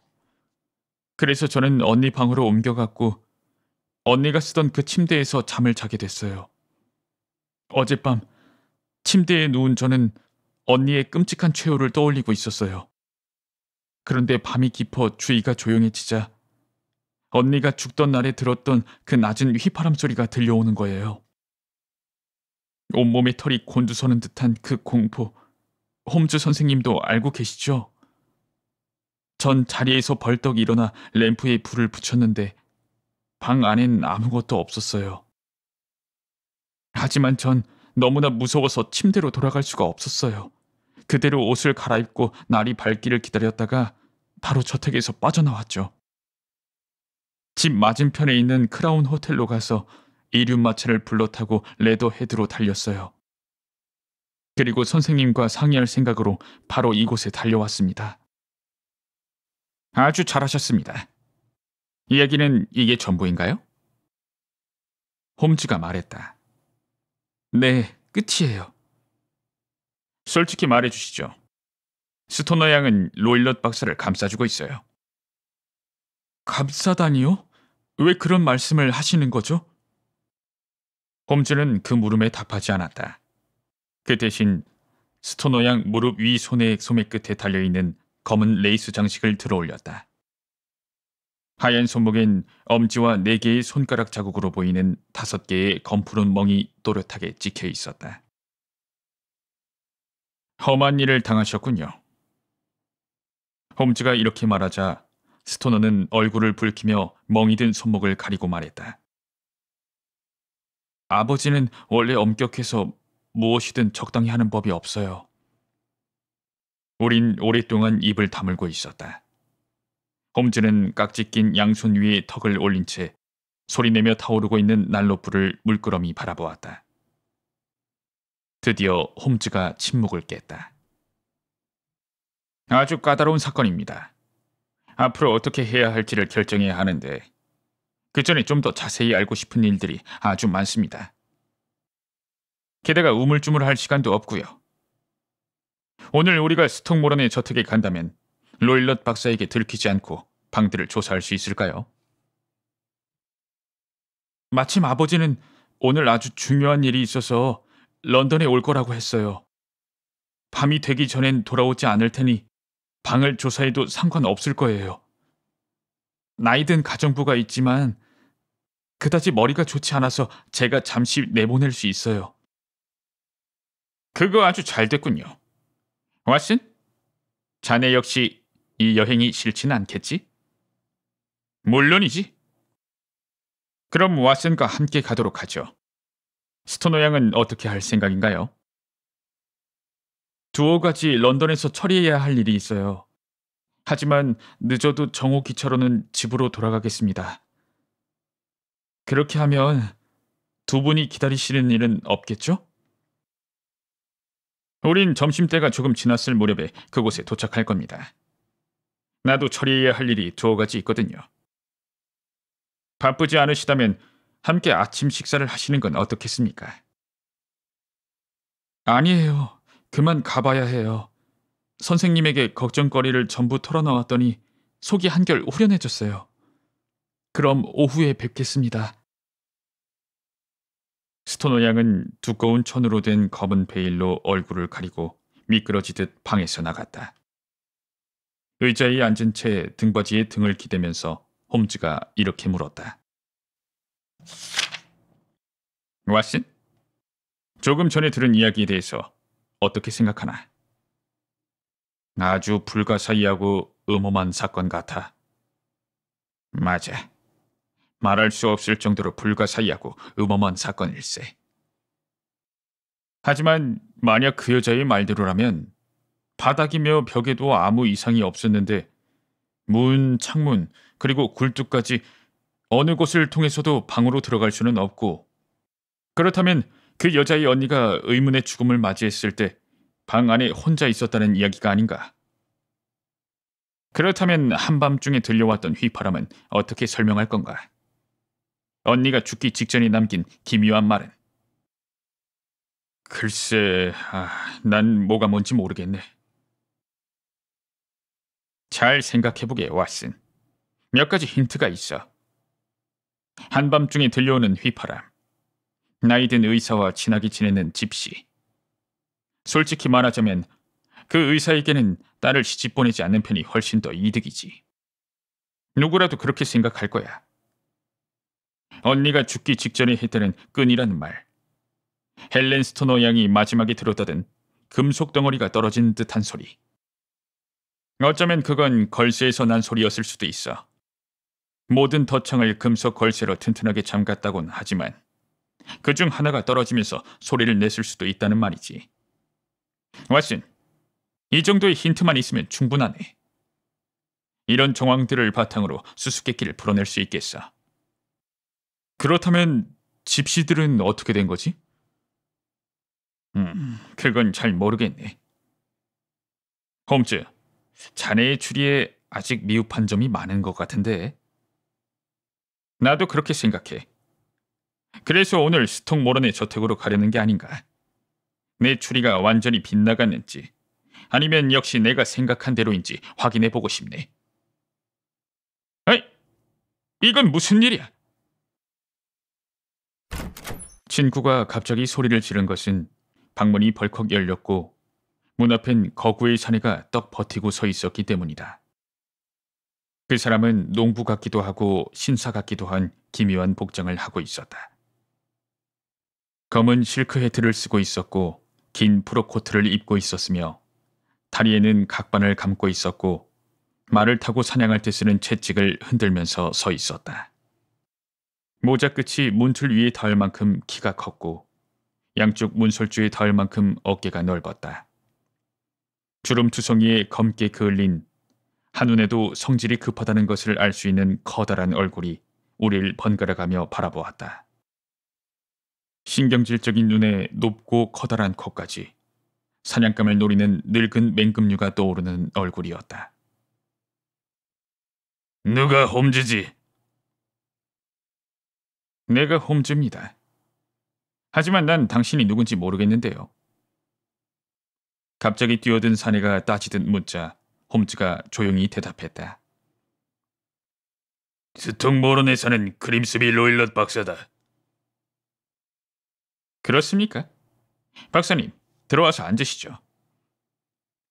그래서 저는 언니 방으로 옮겨갔고 언니가 쓰던 그 침대에서 잠을 자게 됐어요. 어젯밤 침대에 누운 저는 언니의 끔찍한 최후를 떠올리고 있었어요. 그런데 밤이 깊어 주위가 조용해지자 언니가 죽던 날에 들었던 그 낮은 휘파람 소리가 들려오는 거예요. 온몸에 털이 곤두서는 듯한 그 공포, 홈즈 선생님도 알고 계시죠? 전 자리에서 벌떡 일어나 램프에 불을 붙였는데 방 안엔 아무것도 없었어요. 하지만 전 너무나 무서워서 침대로 돌아갈 수가 없었어요. 그대로 옷을 갈아입고 날이 밝기를 기다렸다가 바로 저택에서 빠져나왔죠. 집 맞은편에 있는 크라운 호텔로 가서 이륜마차를 불러 타고 레더헤드로 달렸어요. 그리고 선생님과 상의할 생각으로 바로 이곳에 달려왔습니다. 아주 잘하셨습니다. 이야기는 이게 전부인가요? 홈즈가 말했다. 네, 끝이에요. 솔직히 말해주시죠. 스토너 양은 로일럿 박사를 감싸주고 있어요. 감싸다니요? 왜 그런 말씀을 하시는 거죠? 홈즈는 그 물음에 답하지 않았다. 그 대신 스토너 양 무릎 위 손의 소매 끝에 달려있는 검은 레이스 장식을 들어 올렸다. 하얀 손목엔 엄지와 4개의 손가락 자국으로 보이는 5개의 검푸른 멍이 또렷하게 찍혀 있었다. 험한 일을 당하셨군요. 홈즈가 이렇게 말하자 스토너는 얼굴을 붉히며 멍이 든 손목을 가리고 말했다. 아버지는 원래 엄격해서 무엇이든 적당히 하는 법이 없어요. 우린 오랫동안 입을 다물고 있었다. 홈즈는 깍지 낀 양손 위에 턱을 올린 채 소리내며 타오르고 있는 난로불을 물끄러미 바라보았다. 드디어 홈즈가 침묵을 깼다. 아주 까다로운 사건입니다. 앞으로 어떻게 해야 할지를 결정해야 하는데 그 전에 좀 더 자세히 알고 싶은 일들이 아주 많습니다. 게다가 우물쭈물할 시간도 없고요. 오늘 우리가 스톡모런의 저택에 간다면 로일럿 박사에게 들키지 않고 방들을 조사할 수 있을까요? 마침 아버지는 오늘 아주 중요한 일이 있어서 런던에 올 거라고 했어요. 밤이 되기 전엔 돌아오지 않을 테니 방을 조사해도 상관없을 거예요. 나이든 가정부가 있지만 그다지 머리가 좋지 않아서 제가 잠시 내보낼 수 있어요. 그거 아주 잘 됐군요. 왓슨? 자네 역시 이 여행이 싫지는 않겠지? 물론이지. 그럼 왓슨과 함께 가도록 하죠. 스토너 양은 어떻게 할 생각인가요? 두어 가지 런던에서 처리해야 할 일이 있어요. 하지만 늦어도 정오 기차로는 집으로 돌아가겠습니다. 그렇게 하면 두 분이 기다리시는 일은 없겠죠? 우린 점심때가 조금 지났을 무렵에 그곳에 도착할 겁니다. 나도 처리해야 할 일이 두어 가지 있거든요. 바쁘지 않으시다면 함께 아침 식사를 하시는 건 어떻겠습니까? 아니에요. 그만 가봐야 해요. 선생님에게 걱정거리를 전부 털어놓았더니 속이 한결 후련해졌어요. 그럼 오후에 뵙겠습니다. 스토너 양은 두꺼운 천으로 된 검은 베일로 얼굴을 가리고 미끄러지듯 방에서 나갔다. 의자에 앉은 채 등받이에 등을 기대면서 홈즈가 이렇게 물었다. 왓슨? 조금 전에 들은 이야기에 대해서 어떻게 생각하나? 아주 불가사의하고 음험한 사건 같아. 맞아. 말할 수 없을 정도로 불가사의하고 음험한 사건일세. 하지만 만약 그 여자의 말대로라면 바닥이며 벽에도 아무 이상이 없었는데 문, 창문, 그리고 굴뚝까지 어느 곳을 통해서도 방으로 들어갈 수는 없고 그렇다면 그 여자의 언니가 의문의 죽음을 맞이했을 때 방 안에 혼자 있었다는 이야기가 아닌가? 그렇다면 한밤중에 들려왔던 휘파람은 어떻게 설명할 건가? 언니가 죽기 직전에 남긴 기묘한 말은? 글쎄, 난 뭐가 뭔지 모르겠네. 잘 생각해보게, 왓슨. 몇 가지 힌트가 있어. 한밤중에 들려오는 휘파람, 나이든 의사와 친하게 지내는 집시. 솔직히 말하자면 그 의사에게는 딸을 시집 보내지 않는 편이 훨씬 더 이득이지. 누구라도 그렇게 생각할 거야. 언니가 죽기 직전에 했다는 끈이라는 말, 헬렌 스토너 양이 마지막에 들었다던 금속 덩어리가 떨어진 듯한 소리. 어쩌면 그건 걸쇠에서 난 소리였을 수도 있어. 모든 덧창을 금속 걸쇠로 튼튼하게 잠갔다곤 하지만 그중 하나가 떨어지면서 소리를 냈을 수도 있다는 말이지. 왓슨, 이 정도의 힌트만 있으면 충분하네. 이런 정황들을 바탕으로 수수께끼를 풀어낼 수 있겠어. 그렇다면 집시들은 어떻게 된 거지? 그건 잘 모르겠네. 홈즈, 자네의 추리에 아직 미흡한 점이 많은 것 같은데. 나도 그렇게 생각해. 그래서 오늘 스톡 모런의 저택으로 가려는 게 아닌가. 내 추리가 완전히 빗나갔는지 아니면 역시 내가 생각한 대로인지 확인해보고 싶네. 아이, 이건 무슨 일이야? 친구가 갑자기 소리를 지른 것은 방문이 벌컥 열렸고 문 앞엔 거구의 사내가 떡 버티고 서 있었기 때문이다. 그 사람은 농부 같기도 하고 신사 같기도 한 기묘한 복장을 하고 있었다. 검은 실크 해트를 쓰고 있었고 긴 프로코트를 입고 있었으며 다리에는 각반을 감고 있었고 말을 타고 사냥할 때 쓰는 채찍을 흔들면서 서 있었다. 모자 끝이 문틀 위에 닿을 만큼 키가 컸고 양쪽 문설주에 닿을 만큼 어깨가 넓었다. 주름투성이에 검게 그을린 한눈에도 성질이 급하다는 것을 알 수 있는 커다란 얼굴이 우릴 번갈아가며 바라보았다. 신경질적인 눈에 높고 커다란 코까지 사냥감을 노리는 늙은 맹금류가 떠오르는 얼굴이었다. 누가 홈즈지? 내가 홈즈입니다. 하지만 난 당신이 누군지 모르겠는데요. 갑자기 뛰어든 사내가 따지듯 묻자 홈즈가 조용히 대답했다. 스톡모런에 사는 그림스비 로일럿 박사다. 그렇습니까? 박사님, 들어와서 앉으시죠.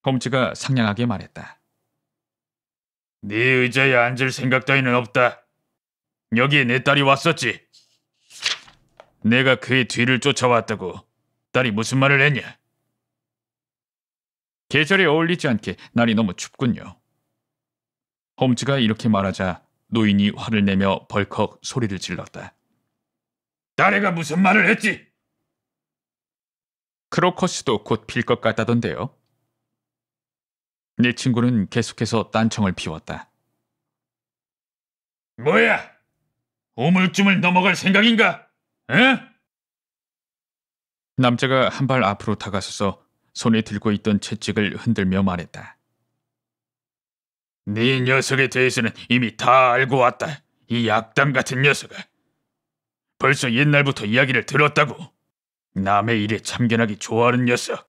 홈즈가 상냥하게 말했다. 네 의자에 앉을 생각 따위는 없다. 여기에 내 딸이 왔었지. 내가 그의 뒤를 쫓아왔다고. 딸이 무슨 말을 했냐? 계절에 어울리지 않게 날이 너무 춥군요. 홈즈가 이렇게 말하자 노인이 화를 내며 벌컥 소리를 질렀다. 딸애가 무슨 말을 했지? 크로커스도 곧 필 것 같다던데요. 내 친구는 계속해서 딴청을 피웠다. 뭐야? 우물쭈물 넘어갈 생각인가? 응? 남자가 한 발 앞으로 다가서서 손에 들고 있던 채찍을 흔들며 말했다. 네 녀석에 대해서는 이미 다 알고 왔다. 이 악당 같은 녀석아. 벌써 옛날부터 이야기를 들었다고. 남의 일에 참견하기 좋아하는 녀석.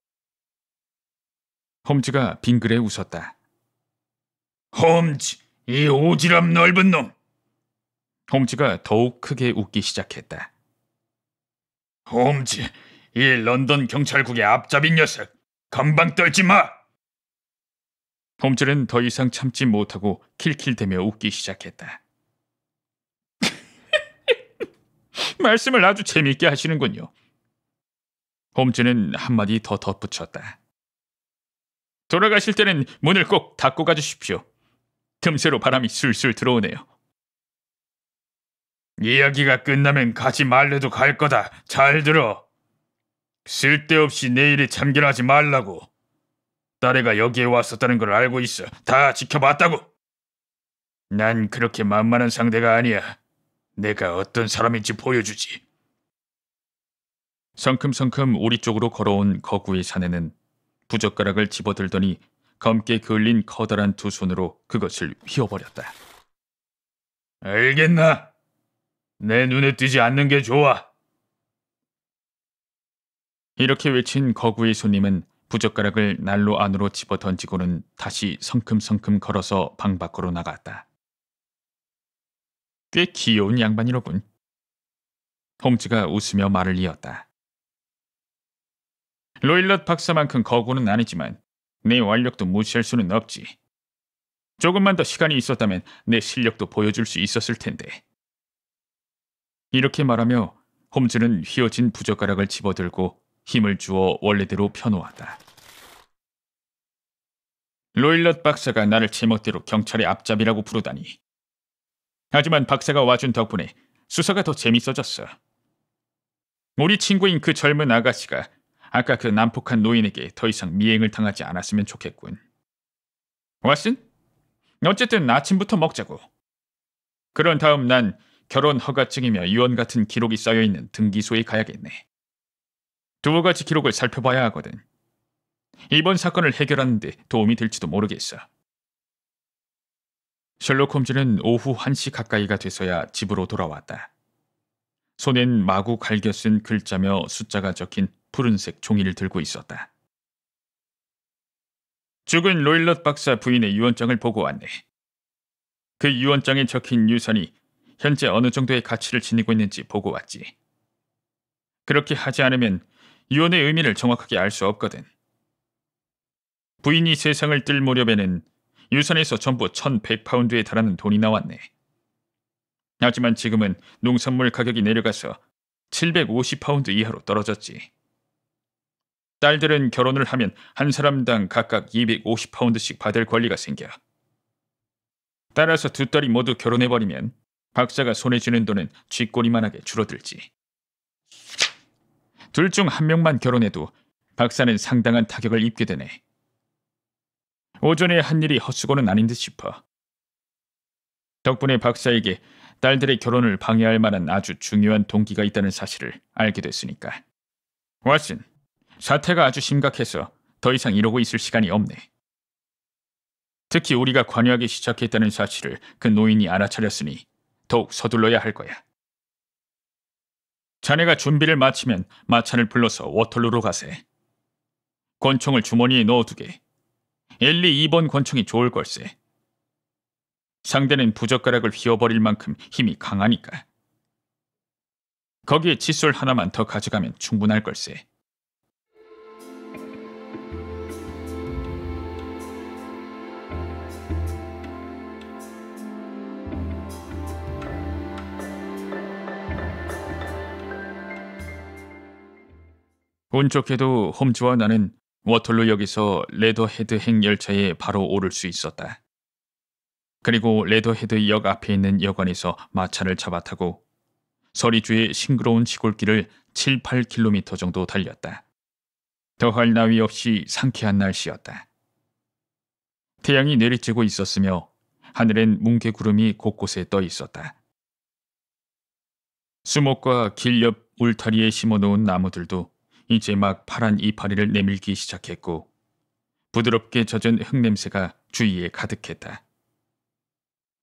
홈즈가 빙그레 웃었다. 홈즈, 이 오지랖 넓은 놈. 홈즈가 더욱 크게 웃기 시작했다. 홈즈, 이 런던 경찰국의 앞잡이 녀석. 건방 떨지 마. 홈즈는 더 이상 참지 못하고 킬킬대며 웃기 시작했다. 말씀을 아주 재미있게 하시는군요. 홈즈는 한마디 더 덧붙였다. 돌아가실 때는 문을 꼭 닫고 가주십시오. 틈새로 바람이 술술 들어오네요. 이야기가 끝나면 가지 말래도 갈 거다. 잘 들어. 쓸데없이 내 일에 참견하지 말라고. 딸애가 여기에 왔었다는 걸 알고 있어. 다 지켜봤다고. 난 그렇게 만만한 상대가 아니야. 내가 어떤 사람인지 보여주지. 성큼성큼 우리 쪽으로 걸어온 거구의 사내는 부젓가락을 집어들더니 검게 그을린 커다란 두 손으로 그것을 휘어버렸다. 알겠나? 내 눈에 띄지 않는 게 좋아. 이렇게 외친 거구의 손님은 부젓가락을 난로 안으로 집어 던지고는 다시 성큼성큼 걸어서 방 밖으로 나갔다. 꽤 귀여운 양반이로군. 홈즈가 웃으며 말을 이었다. 로일럿 박사만큼 거구는 아니지만 내 완력도 무시할 수는 없지. 조금만 더 시간이 있었다면 내 실력도 보여줄 수 있었을 텐데. 이렇게 말하며 홈즈는 휘어진 부젓가락을 집어들고 힘을 주어 원래대로 펴놓았다. 로일럿 박사가 나를 제멋대로 경찰의 앞잡이라고 부르다니. 하지만 박사가 와준 덕분에 수사가 더 재밌어졌어. 우리 친구인 그 젊은 아가씨가 아까 그 난폭한 노인에게 더 이상 미행을 당하지 않았으면 좋겠군. 왓슨? 어쨌든 아침부터 먹자고. 그런 다음 난 결혼 허가증이며 유언 같은 기록이 쌓여있는 등기소에 가야겠네. 두어 가지 기록을 살펴봐야 하거든. 이번 사건을 해결하는 데 도움이 될지도 모르겠어. 셜록 홈즈는 오후 1시 가까이가 돼서야 집으로 돌아왔다. 손엔 마구 갈겨 쓴 글자며 숫자가 적힌 푸른색 종이를 들고 있었다. 죽은 로일럿 박사 부인의 유언장을 보고 왔네. 그 유언장에 적힌 유산이 현재 어느 정도의 가치를 지니고 있는지 보고 왔지. 그렇게 하지 않으면 유언의 의미를 정확하게 알 수 없거든. 부인이 세상을 뜰 무렵에는 유산에서 전부 1,100파운드에 달하는 돈이 나왔네. 하지만 지금은 농산물 가격이 내려가서 750파운드 이하로 떨어졌지. 딸들은 결혼을 하면 한 사람당 각각 250파운드씩 받을 권리가 생겨. 따라서 두 딸이 모두 결혼해버리면 박사가 손에 쥐는 돈은 쥐꼬리만하게 줄어들지. 둘 중 한 명만 결혼해도 박사는 상당한 타격을 입게 되네. 오전에 한 일이 헛수고는 아닌 듯 싶어. 덕분에 박사에게 딸들의 결혼을 방해할 만한 아주 중요한 동기가 있다는 사실을 알게 됐으니까. 왓슨, 사태가 아주 심각해서 더 이상 이러고 있을 시간이 없네. 특히 우리가 관여하기 시작했다는 사실을 그 노인이 알아차렸으니 더욱 서둘러야 할 거야. 자네가 준비를 마치면 마차를 불러서 워털루로 가세. 권총을 주머니에 넣어두게. 엘리 2번 권총이 좋을 걸세. 상대는 부젓가락을 휘어버릴 만큼 힘이 강하니까. 거기에 칫솔 하나만 더 가져가면 충분할 걸세. 운 좋게도 홈즈와 나는 워털루역에서 레더헤드행 열차에 바로 오를 수 있었다. 그리고 레더헤드역 앞에 있는 여관에서 마차를 잡아타고 서리주의 싱그러운 시골길을 7, 8km 정도 달렸다. 더할 나위 없이 상쾌한 날씨였다. 태양이 내리쬐고 있었으며 하늘엔 뭉게구름이 곳곳에 떠 있었다. 수목과 길 옆 울타리에 심어놓은 나무들도 이제 막 파란 이파리를 내밀기 시작했고 부드럽게 젖은 흙냄새가 주위에 가득했다.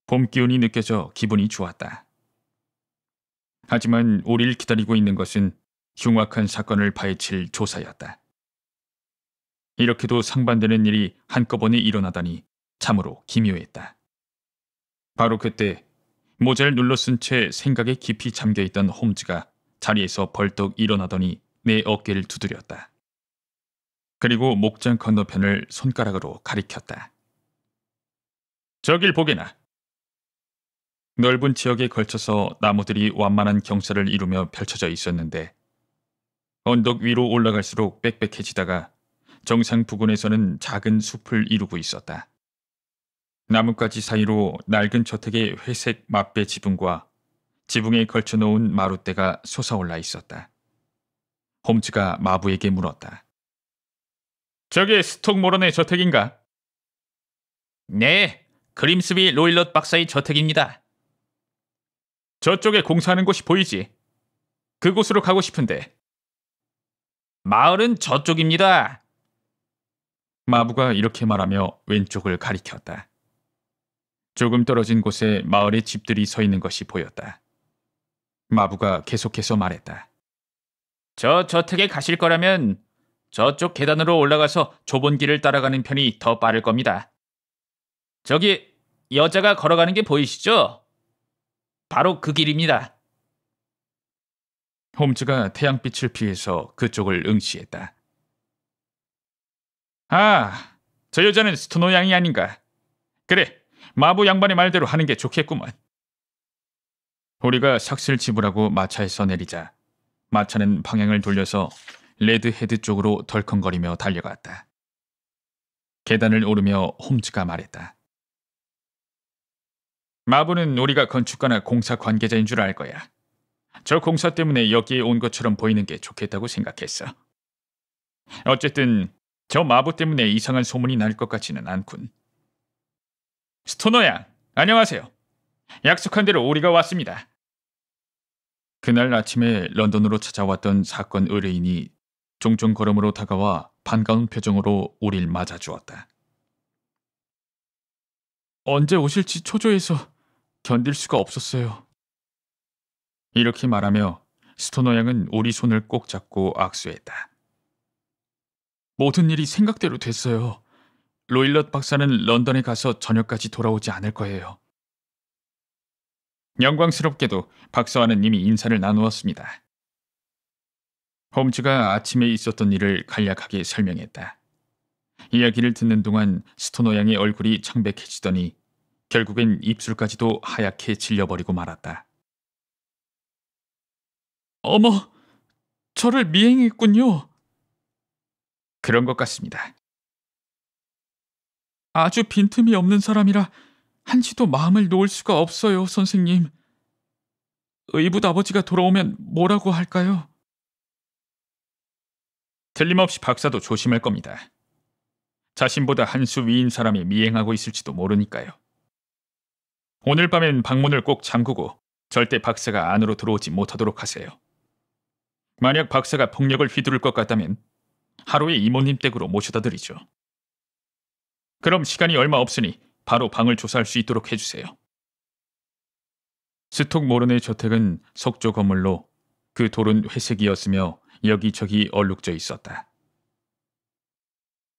봄 기운이 느껴져 기분이 좋았다. 하지만 우리를 기다리고 있는 것은 흉악한 사건을 파헤칠 조사였다. 이렇게도 상반되는 일이 한꺼번에 일어나다니 참으로 기묘했다. 바로 그때 모자를 눌러 쓴 채 생각에 깊이 잠겨있던 홈즈가 자리에서 벌떡 일어나더니 내 어깨를 두드렸다. 그리고 목장 건너편을 손가락으로 가리켰다. 저길 보게나. 넓은 지역에 걸쳐서 나무들이 완만한 경사를 이루며 펼쳐져 있었는데 언덕 위로 올라갈수록 빽빽해지다가 정상 부근에서는 작은 숲을 이루고 있었다. 나뭇가지 사이로 낡은 저택의 회색 맞배 지붕과 지붕에 걸쳐놓은 마룻대가 솟아올라 있었다. 홈즈가 마부에게 물었다. 저게 스톡모런의 저택인가? 네, 그림스비 로일럿 박사의 저택입니다. 저쪽에 공사하는 곳이 보이지? 그곳으로 가고 싶은데. 마을은 저쪽입니다. 마부가 이렇게 말하며 왼쪽을 가리켰다. 조금 떨어진 곳에 마을의 집들이 서 있는 것이 보였다. 마부가 계속해서 말했다. 저 저택에 가실 거라면 저쪽 계단으로 올라가서 좁은 길을 따라가는 편이 더 빠를 겁니다. 저기 여자가 걸어가는 게 보이시죠? 바로 그 길입니다. 홈즈가 태양빛을 피해서 그쪽을 응시했다. 아, 저 여자는 스토너 양이 아닌가. 그래, 마부 양반의 말대로 하는 게 좋겠구먼. 우리가 삭스를 지불하고 마차에서 내리자 마차는 방향을 돌려서 레드헤드 쪽으로 덜컹거리며 달려갔다. 계단을 오르며 홈즈가 말했다. 마부는 우리가 건축가나 공사 관계자인 줄 알 거야. 저 공사 때문에 여기에 온 것처럼 보이는 게 좋겠다고 생각했어. 어쨌든 저 마부 때문에 이상한 소문이 날 것 같지는 않군. 스토너 양, 안녕하세요. 약속한 대로 우리가 왔습니다. 그날 아침에 런던으로 찾아왔던 사건 의뢰인이 종종 걸음으로 다가와 반가운 표정으로 우릴 맞아주었다. 언제 오실지 초조해서 견딜 수가 없었어요. 이렇게 말하며 스토너 양은 우리 손을 꼭 잡고 악수했다. 모든 일이 생각대로 됐어요. 로일럿 박사는 런던에 가서 저녁까지 돌아오지 않을 거예요. 영광스럽게도 박사와는 이미 인사를 나누었습니다. 홈즈가 아침에 있었던 일을 간략하게 설명했다. 이야기를 듣는 동안 스토너 양의 얼굴이 창백해지더니 결국엔 입술까지도 하얗게 질려버리고 말았다. 어머, 저를 미행했군요. 그런 것 같습니다. 아주 빈틈이 없는 사람이라 한시도 마음을 놓을 수가 없어요, 선생님. 의붓 아버지가 돌아오면 뭐라고 할까요? 틀림없이 박사도 조심할 겁니다. 자신보다 한 수 위인 사람이 미행하고 있을지도 모르니까요. 오늘 밤엔 방문을 꼭 잠그고 절대 박사가 안으로 들어오지 못하도록 하세요. 만약 박사가 폭력을 휘두를 것 같다면 하루에 이모님 댁으로 모셔다 드리죠. 그럼 시간이 얼마 없으니 바로 방을 조사할 수 있도록 해주세요. 스톡모른의 저택은 석조 건물로 그 돌은 회색이었으며 여기저기 얼룩져 있었다.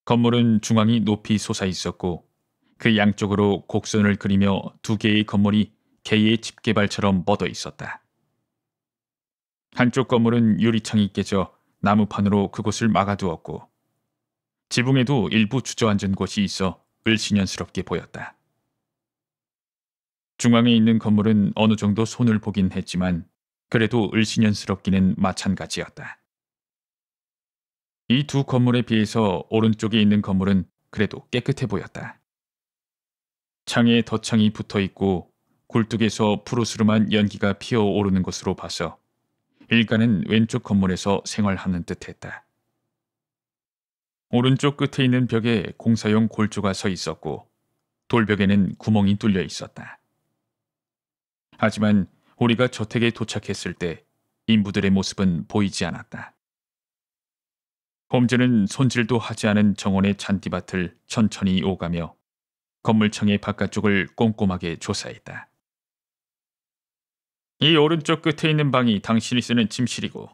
건물은 중앙이 높이 솟아 있었고 그 양쪽으로 곡선을 그리며 두 개의 건물이 개의 집게발처럼 뻗어 있었다. 한쪽 건물은 유리창이 깨져 나무판으로 그곳을 막아두었고 지붕에도 일부 주저앉은 곳이 있어 을씨년스럽게 보였다. 중앙에 있는 건물은 어느 정도 손을 보긴 했지만 그래도 을씨년스럽기는 마찬가지였다. 이 두 건물에 비해서 오른쪽에 있는 건물은 그래도 깨끗해 보였다. 창에 덧창이 붙어 있고 굴뚝에서 푸르스름한 연기가 피어오르는 것으로 봐서 일가는 왼쪽 건물에서 생활하는 듯했다. 오른쪽 끝에 있는 벽에 공사용 골조가 서 있었고 돌벽에는 구멍이 뚫려 있었다. 하지만 우리가 저택에 도착했을 때 인부들의 모습은 보이지 않았다. 홈즈는 손질도 하지 않은 정원의 잔디밭을 천천히 오가며 건물창의 바깥쪽을 꼼꼼하게 조사했다. 이 오른쪽 끝에 있는 방이 당신이 쓰는 침실이고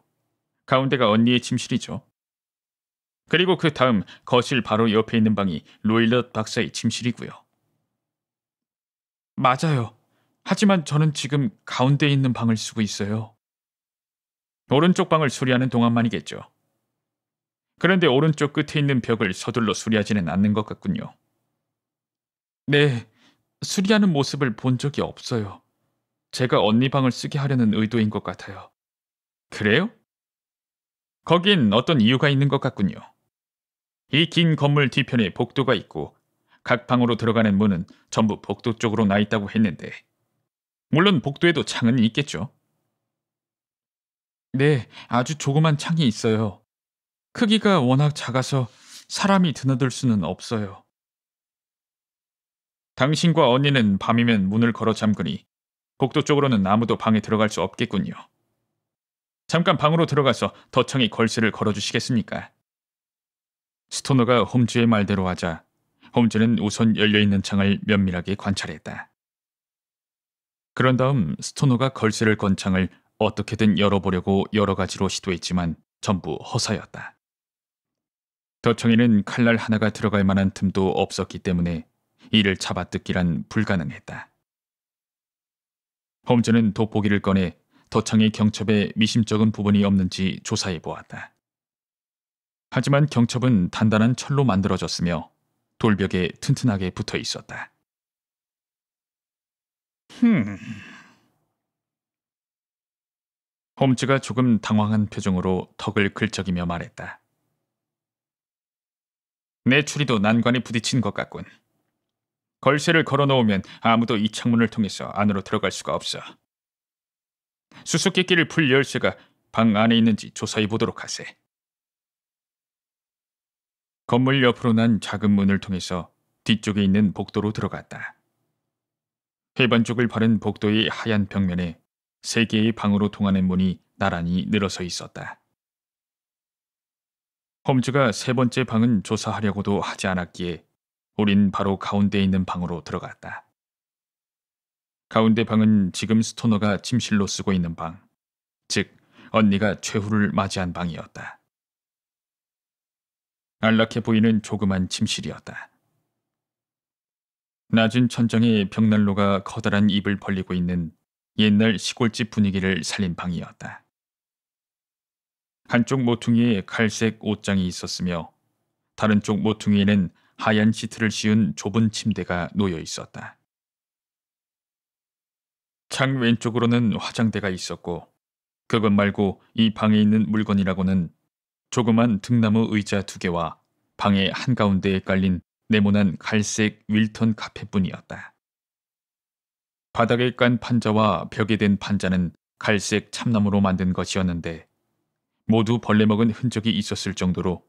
가운데가 언니의 침실이죠. 그리고 그 다음 거실 바로 옆에 있는 방이 로일럿 박사의 침실이고요. 맞아요. 하지만 저는 지금 가운데에 있는 방을 쓰고 있어요. 오른쪽 방을 수리하는 동안만이겠죠. 그런데 오른쪽 끝에 있는 벽을 서둘러 수리하지는 않는 것 같군요. 네, 수리하는 모습을 본 적이 없어요. 제가 언니 방을 쓰게 하려는 의도인 것 같아요. 그래요? 거긴 어떤 이유가 있는 것 같군요. 이 긴 건물 뒤편에 복도가 있고 각 방으로 들어가는 문은 전부 복도 쪽으로 나 있다고 했는데 물론 복도에도 창은 있겠죠. 네, 아주 조그만 창이 있어요. 크기가 워낙 작아서 사람이 드나들 수는 없어요. 당신과 언니는 밤이면 문을 걸어 잠그니 복도 쪽으로는 아무도 방에 들어갈 수 없겠군요. 잠깐 방으로 들어가서 덫창에 걸쇠를 걸어주시겠습니까? 스토너가 홈즈의 말대로 하자 홈즈는 우선 열려있는 창을 면밀하게 관찰했다. 그런 다음 스토너가 걸쇠를 건 창을 어떻게든 열어보려고 여러 가지로 시도했지만 전부 허사였다. 덫창에는 칼날 하나가 들어갈 만한 틈도 없었기 때문에 이를 잡아뜯기란 불가능했다. 홈즈는 돋보기를 꺼내 덫창의 경첩에 미심쩍은 부분이 없는지 조사해 보았다. 하지만 경첩은 단단한 철로 만들어졌으며 돌벽에 튼튼하게 붙어 있었다. 홈즈가 조금 당황한 표정으로 턱을 긁적이며 말했다. 내 추리도 난관에 부딪힌 것 같군. 걸쇠를 걸어놓으면 아무도 이 창문을 통해서 안으로 들어갈 수가 없어. 수수께끼를 풀 열쇠가 방 안에 있는지 조사해 보도록 하세. 건물 옆으로 난 작은 문을 통해서 뒤쪽에 있는 복도로 들어갔다. 회반쪽을 바른 복도의 하얀 벽면에 3개의 방으로 통하는 문이 나란히 늘어서 있었다. 홈즈가 3번째 방은 조사하려고도 하지 않았기에 우린 바로 가운데에 있는 방으로 들어갔다. 가운데 방은 지금 스토너가 침실로 쓰고 있는 방, 즉 언니가 최후를 맞이한 방이었다. 안락해 보이는 조그만 침실이었다. 낮은 천장에 벽난로가 커다란 입을 벌리고 있는 옛날 시골집 분위기를 살린 방이었다. 한쪽 모퉁이에 갈색 옷장이 있었으며 다른 쪽 모퉁이에는 하얀 시트를 씌운 좁은 침대가 놓여 있었다. 창 왼쪽으로는 화장대가 있었고 그것 말고 이 방에 있는 물건이라고는 조그만 등나무 의자 2개와 방의 한가운데에 깔린 네모난 갈색 윌턴 카페뿐이었다. 바닥에 깐 판자와 벽에 댄 판자는 갈색 참나무로 만든 것이었는데 모두 벌레 먹은 흔적이 있었을 정도로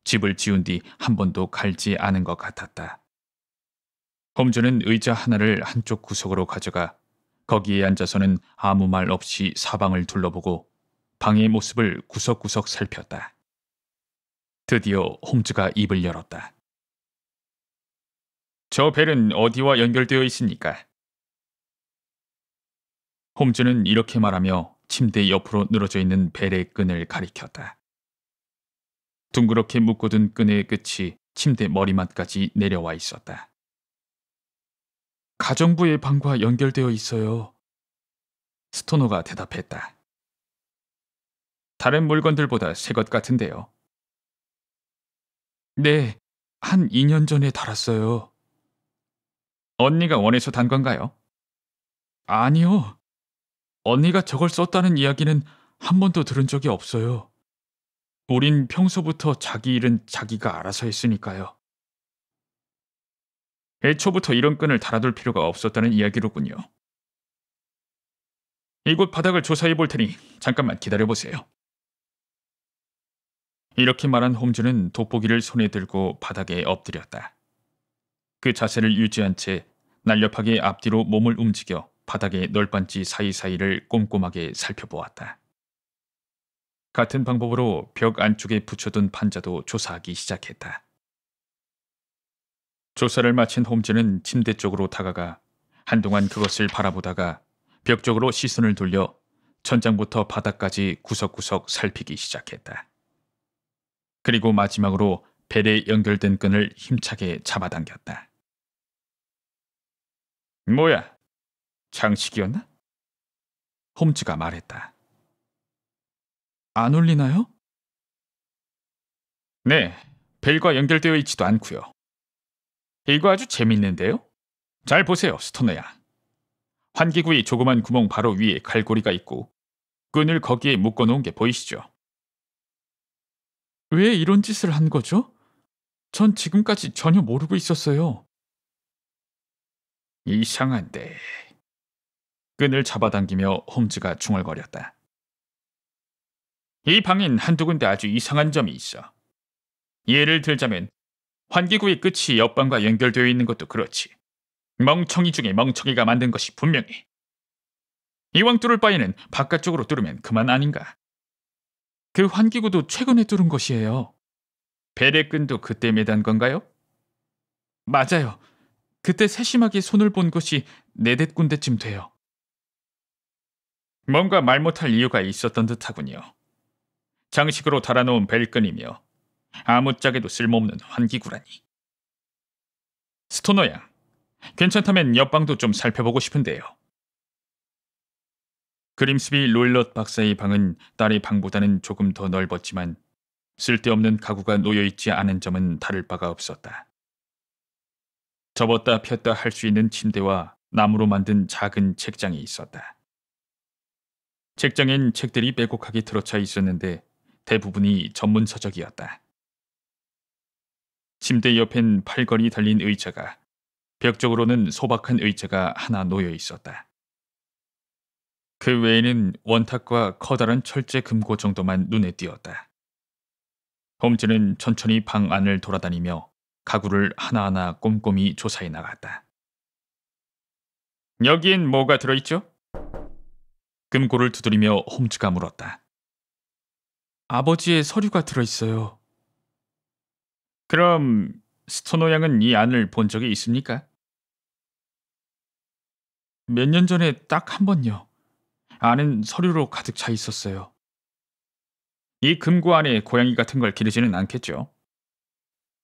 집을 지은 뒤 한 번도 갈지 않은 것 같았다. 홈즈는 의자 하나를 한쪽 구석으로 가져가 거기에 앉아서는 아무 말 없이 사방을 둘러보고 방의 모습을 구석구석 살폈다. 드디어 홈즈가 입을 열었다. 저 벨은 어디와 연결되어 있습니까? 홈즈는 이렇게 말하며 침대 옆으로 늘어져 있는 벨의 끈을 가리켰다. 둥그렇게 묶어둔 끈의 끝이 침대 머리맡까지 내려와 있었다. 가정부의 방과 연결되어 있어요. 스토너가 대답했다. 다른 물건들보다 새 것 같은데요. 네, 한 2년 전에 달았어요. 언니가 원해서 단 건가요? 아니요. 언니가 저걸 썼다는 이야기는 한 번도 들은 적이 없어요. 우린 평소부터 자기 일은 자기가 알아서 했으니까요. 애초부터 이런 끈을 달아둘 필요가 없었다는 이야기로군요. 이곳 바닥을 조사해 볼 테니 잠깐만 기다려보세요. 이렇게 말한 홈즈는 돋보기를 손에 들고 바닥에 엎드렸다. 그 자세를 유지한 채 날렵하게 앞뒤로 몸을 움직여 바닥의 널빤지 사이사이를 꼼꼼하게 살펴보았다. 같은 방법으로 벽 안쪽에 붙여둔 판자도 조사하기 시작했다. 조사를 마친 홈즈는 침대 쪽으로 다가가 한동안 그것을 바라보다가 벽 쪽으로 시선을 돌려 천장부터 바닥까지 구석구석 살피기 시작했다. 그리고 마지막으로 벨에 연결된 끈을 힘차게 잡아당겼다. 뭐야? 장식이었나? 홈즈가 말했다. 안 울리나요? 네, 벨과 연결되어 있지도 않고요. 이거 아주 재밌는데요? 잘 보세요, 스토너야. 환기구의 조그만 구멍 바로 위에 갈고리가 있고 끈을 거기에 묶어놓은 게 보이시죠? 왜 이런 짓을 한 거죠? 전 지금까지 전혀 모르고 있었어요. 이상한데. 끈을 잡아당기며 홈즈가 중얼거렸다. 이 방엔 한두 군데 아주 이상한 점이 있어. 예를 들자면 환기구의 끝이 옆방과 연결되어 있는 것도 그렇지. 멍청이 중에 멍청이가 만든 것이 분명해. 이왕 뚫을 바에는 바깥쪽으로 뚫으면 그만 아닌가. 그 환기구도 최근에 뚫은 것이에요. 베레끈도 그때 매단 건가요? 맞아요. 그때 세심하게 손을 본 것이 네댓 군데쯤 돼요. 뭔가 말 못할 이유가 있었던 듯하군요. 장식으로 달아놓은 벨끈이며 아무짝에도 쓸모없는 환기구라니. 스토너 양, 괜찮다면 옆방도 좀 살펴보고 싶은데요. 그림스비 롤럿 박사의 방은 딸의 방보다는 조금 더 넓었지만 쓸데없는 가구가 놓여있지 않은 점은 다를 바가 없었다. 접었다 폈다 할 수 있는 침대와 나무로 만든 작은 책장이 있었다. 책장엔 책들이 빼곡하게 들어차 있었는데 대부분이 전문 서적이었다. 침대 옆엔 팔걸이 달린 의자가, 벽 쪽으로는 소박한 의자가 하나 놓여 있었다. 그 외에는 원탁과 커다란 철제 금고 정도만 눈에 띄었다. 홈즈는 천천히 방 안을 돌아다니며 가구를 하나하나 꼼꼼히 조사해 나갔다. 여기엔 뭐가 들어있죠? 금고를 두드리며 홈즈가 물었다. 아버지의 서류가 들어있어요. 그럼 스토너 양은 이 안을 본 적이 있습니까? 몇 년 전에 딱 한 번요. 안은 서류로 가득 차 있었어요. 이 금고 안에 고양이 같은 걸 기르지는 않겠죠?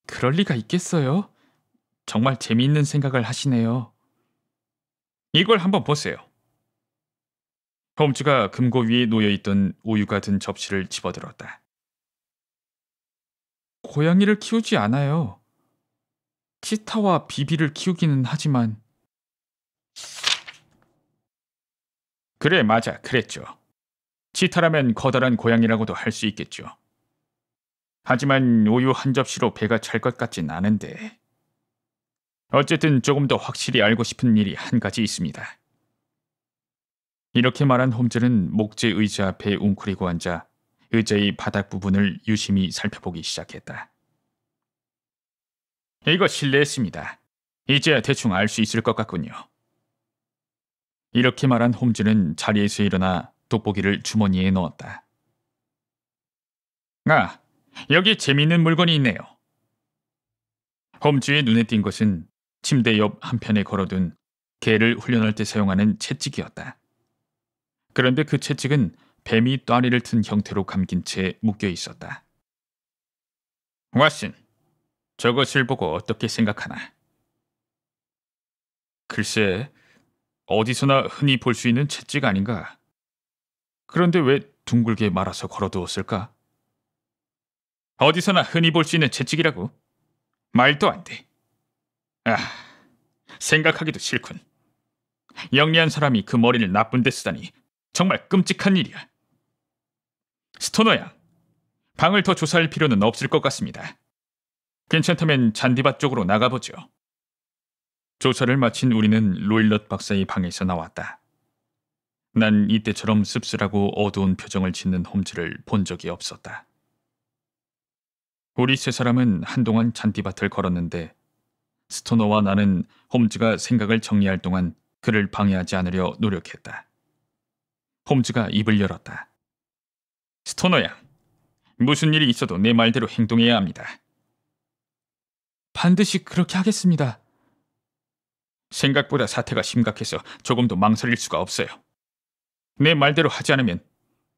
그럴 리가 있겠어요? 정말 재미있는 생각을 하시네요. 이걸 한번 보세요. 홈즈가 금고 위에 놓여있던 우유가 든 접시를 집어들었다. 고양이를 키우지 않아요. 치타와 비비를 키우기는 하지만. 그래, 맞아. 그랬죠. 치타라면 커다란 고양이라고도 할 수 있겠죠. 하지만 우유 한 접시로 배가 찰 것 같진 않은데. 어쨌든 조금 더 확실히 알고 싶은 일이 한 가지 있습니다. 이렇게 말한 홈즈는 목재 의자 앞에 웅크리고 앉아 의자의 바닥 부분을 유심히 살펴보기 시작했다. 이거 실례했습니다. 이제야 대충 알 수 있을 것 같군요. 이렇게 말한 홈즈는 자리에서 일어나 돋보기를 주머니에 넣었다. 아, 여기 재미있는 물건이 있네요. 홈즈의 눈에 띈 것은 침대 옆 한편에 걸어둔 개를 훈련할 때 사용하는 채찍이었다. 그런데 그 채찍은 뱀이 또아리를 튼 형태로 감긴 채 묶여 있었다. 왓슨, 저것을 보고 어떻게 생각하나? 글쎄, 어디서나 흔히 볼 수 있는 채찍 아닌가? 그런데 왜 둥글게 말아서 걸어두었을까? 어디서나 흔히 볼 수 있는 채찍이라고? 말도 안 돼. 아, 생각하기도 싫군. 영리한 사람이 그 머리를 나쁜 데 쓰다니 정말 끔찍한 일이야. 스토너 양, 방을 더 조사할 필요는 없을 것 같습니다. 괜찮다면 잔디밭 쪽으로 나가보죠. 조사를 마친 우리는 로일럿 박사의 방에서 나왔다. 난 이때처럼 씁쓸하고 어두운 표정을 짓는 홈즈를 본 적이 없었다. 우리 세 사람은 한동안 잔디밭을 걸었는데 스토너와 나는 홈즈가 생각을 정리할 동안 그를 방해하지 않으려 노력했다. 홈즈가 입을 열었다. 스토너 양, 무슨 일이 있어도 내 말대로 행동해야 합니다. 반드시 그렇게 하겠습니다. 생각보다 사태가 심각해서 조금도 망설일 수가 없어요. 내 말대로 하지 않으면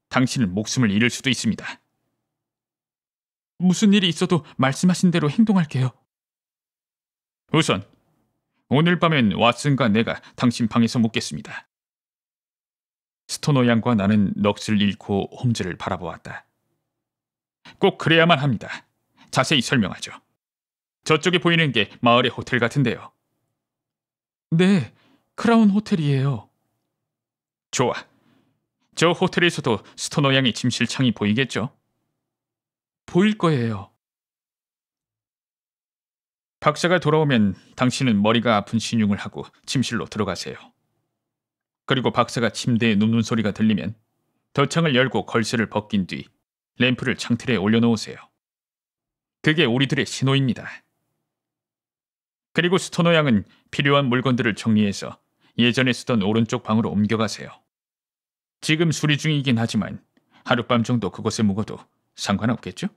당신은 목숨을 잃을 수도 있습니다. 무슨 일이 있어도 말씀하신 대로 행동할게요. 우선 오늘 밤엔 왓슨과 내가 당신 방에서 묵겠습니다. 스토너 양과 나는 넋을 잃고 홈즈를 바라보았다. 꼭 그래야만 합니다. 자세히 설명하죠. 저쪽에 보이는 게 마을의 호텔 같은데요. 네, 크라운 호텔이에요. 좋아. 저 호텔에서도 스토너 양의 침실창이 보이겠죠? 보일 거예요. 박사가 돌아오면 당신은 머리가 아픈 신용을 하고 침실로 들어가세요. 그리고 박사가 침대에 눕는 소리가 들리면 덧창을 열고 걸쇠를 벗긴 뒤 램프를 창틀에 올려놓으세요. 그게 우리들의 신호입니다. 그리고 스토너 양은 필요한 물건들을 정리해서 예전에 쓰던 오른쪽 방으로 옮겨가세요. 지금 수리 중이긴 하지만 하룻밤 정도 그곳에 묵어도 상관없겠죠?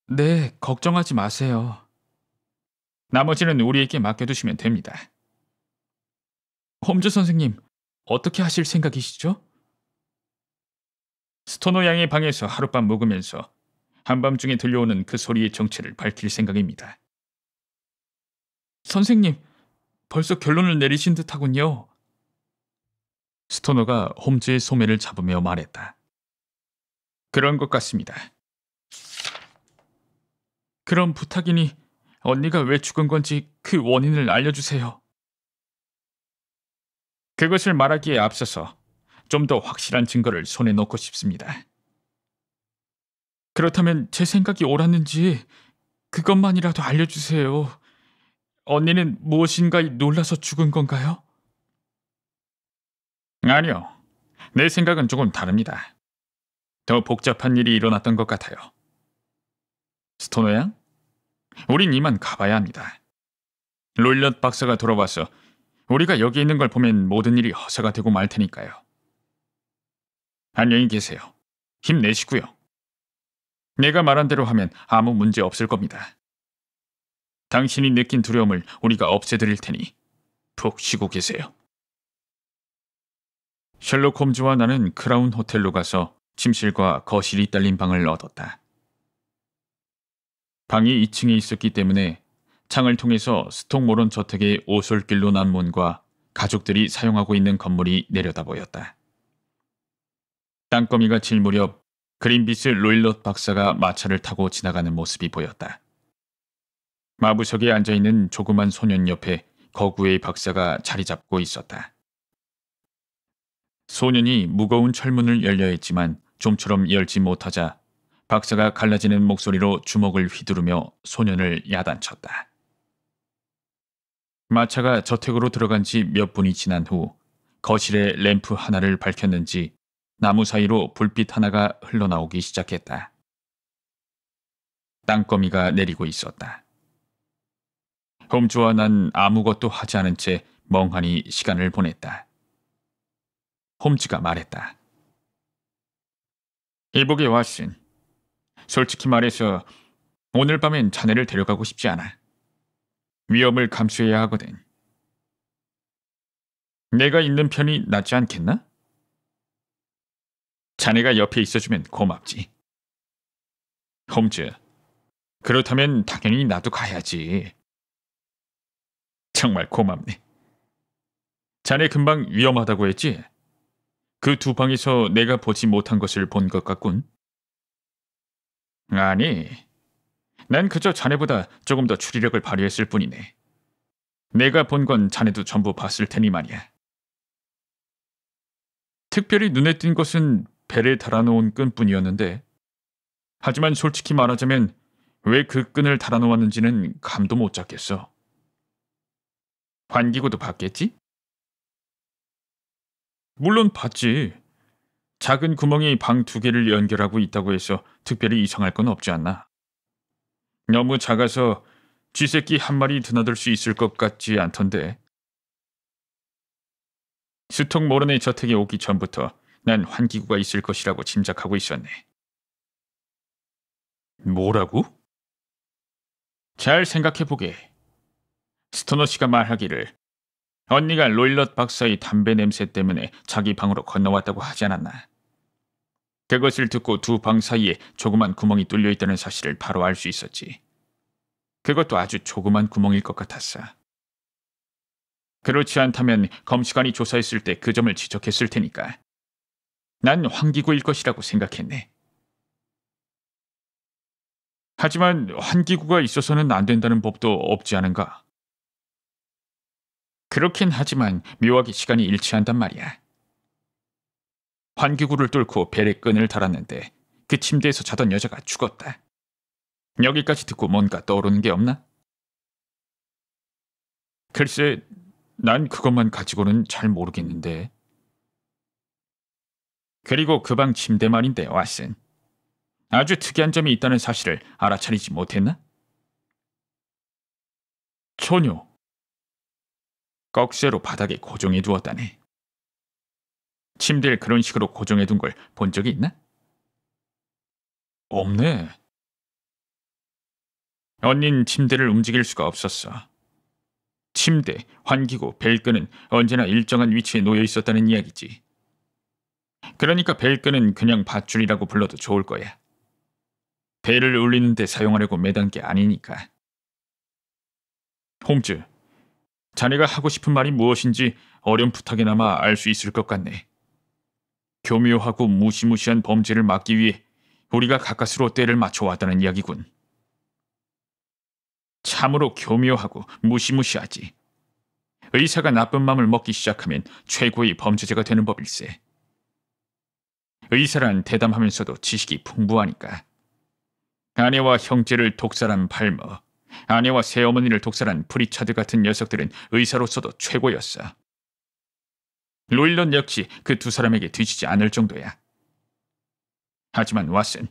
네, 걱정하지 마세요. 나머지는 우리에게 맡겨두시면 됩니다. 홈즈 선생님, 어떻게 하실 생각이시죠? 스토너 양의 방에서 하룻밤 묵으면서 한밤중에 들려오는 그 소리의 정체를 밝힐 생각입니다. 선생님, 벌써 결론을 내리신 듯하군요. 스토너가 홈즈의 소매를 잡으며 말했다. 그런 것 같습니다. 그럼 부탁이니 언니가 왜 죽은 건지 그 원인을 알려주세요. 그것을 말하기에 앞서서 좀 더 확실한 증거를 손에 넣고 싶습니다. 그렇다면 제 생각이 옳았는지 그것만이라도 알려주세요. 언니는 무엇인가에 놀라서 죽은 건가요? 아니요. 내 생각은 조금 다릅니다. 더 복잡한 일이 일어났던 것 같아요. 스토너 양? 우린 이만 가봐야 합니다. 롤럿 박사가 돌아와서 우리가 여기 있는 걸 보면 모든 일이 허사가 되고 말 테니까요. 안녕히 계세요. 힘내시고요. 내가 말한 대로 하면 아무 문제 없을 겁니다. 당신이 느낀 두려움을 우리가 없애드릴 테니 푹 쉬고 계세요. 셜록 홈즈와 나는 크라운 호텔로 가서 침실과 거실이 딸린 방을 얻었다. 방이 2층에 있었기 때문에 창을 통해서 스톡모런 저택의 오솔길로 난 문과 가족들이 사용하고 있는 건물이 내려다 보였다. 땅거미가 질 무렵 그린비스 로일럿 박사가 마차를 타고 지나가는 모습이 보였다. 마부석에 앉아있는 조그만 소년 옆에 거구의 박사가 자리 잡고 있었다. 소년이 무거운 철문을 열려 했지만 좀처럼 열지 못하자 박사가 갈라지는 목소리로 주먹을 휘두르며 소년을 야단쳤다. 마차가 저택으로 들어간 지 몇 분이 지난 후 거실에 램프 하나를 밝혔는지 나무 사이로 불빛 하나가 흘러나오기 시작했다. 땅거미가 내리고 있었다. 홈즈와 난 아무것도 하지 않은 채 멍하니 시간을 보냈다. 홈즈가 말했다. 이보게 왓슨. 솔직히 말해서 오늘 밤엔 자네를 데려가고 싶지 않아. 위험을 감수해야 하거든. 내가 있는 편이 낫지 않겠나? 자네가 옆에 있어주면 고맙지. 홈즈, 그렇다면 당연히 나도 가야지. 정말 고맙네. 자네 금방 위험하다고 했지? 그 두 방에서 내가 보지 못한 것을 본 것 같군. 아니, 난 그저 자네보다 조금 더 추리력을 발휘했을 뿐이네. 내가 본 건 자네도 전부 봤을 테니 말이야. 특별히 눈에 띈 것은 벨에 달아놓은 끈뿐이었는데, 하지만 솔직히 말하자면 왜 그 끈을 달아놓았는지는 감도 못 잡겠어. 환기구도 봤겠지? 물론 봤지. 작은 구멍이 방 2개를 연결하고 있다고 해서 특별히 이상할 건 없지 않나. 너무 작아서 쥐새끼 한 마리 드나들 수 있을 것 같지 않던데. 스톡모런의 저택에 오기 전부터 난 환기구가 있을 것이라고 짐작하고 있었네. 뭐라고? 잘 생각해보게. 스토너 씨가 말하기를 언니가 로일럿 박사의 담배 냄새 때문에 자기 방으로 건너왔다고 하지 않았나. 그것을 듣고 두 방 사이에 조그만 구멍이 뚫려 있다는 사실을 바로 알 수 있었지. 그것도 아주 조그만 구멍일 것 같았어. 그렇지 않다면 검시관이 조사했을 때 그 점을 지적했을 테니까. 난 환기구일 것이라고 생각했네. 하지만 환기구가 있어서는 안 된다는 법도 없지 않은가? 그렇긴 하지만 묘하게 시간이 일치한단 말이야. 환기구를 뚫고 벨에 끈을 달았는데 그 침대에서 자던 여자가 죽었다. 여기까지 듣고 뭔가 떠오르는 게 없나? 글쎄, 난 그것만 가지고는 잘 모르겠는데. 그리고 그 방 침대 말인데 왓슨. 아주 특이한 점이 있다는 사실을 알아차리지 못했나? 전혀. 꺽쇠로 바닥에 고정해 두었다네. 침대를 그런 식으로 고정해둔 걸 본 적이 있나? 없네. 언닌 침대를 움직일 수가 없었어. 침대, 환기구, 벨끈은 언제나 일정한 위치에 놓여 있었다는 이야기지. 그러니까 벨끈은 그냥 밧줄이라고 불러도 좋을 거야. 벨을 울리는 데 사용하려고 매단 게 아니니까. 홈즈, 자네가 하고 싶은 말이 무엇인지 어렴풋하게나마 알 수 있을 것 같네. 교묘하고 무시무시한 범죄를 막기 위해 우리가 가까스로 때를 맞춰왔다는 이야기군. 참으로 교묘하고 무시무시하지. 의사가 나쁜 맘을 먹기 시작하면 최고의 범죄자가 되는 법일세. 의사란 대담하면서도 지식이 풍부하니까. 아내와 형제를 독살한 팔머, 아내와 새어머니를 독살한 프리차드 같은 녀석들은 의사로서도 최고였어. 로일런 역시 그 두 사람에게 뒤지지 않을 정도야. 하지만 왓슨,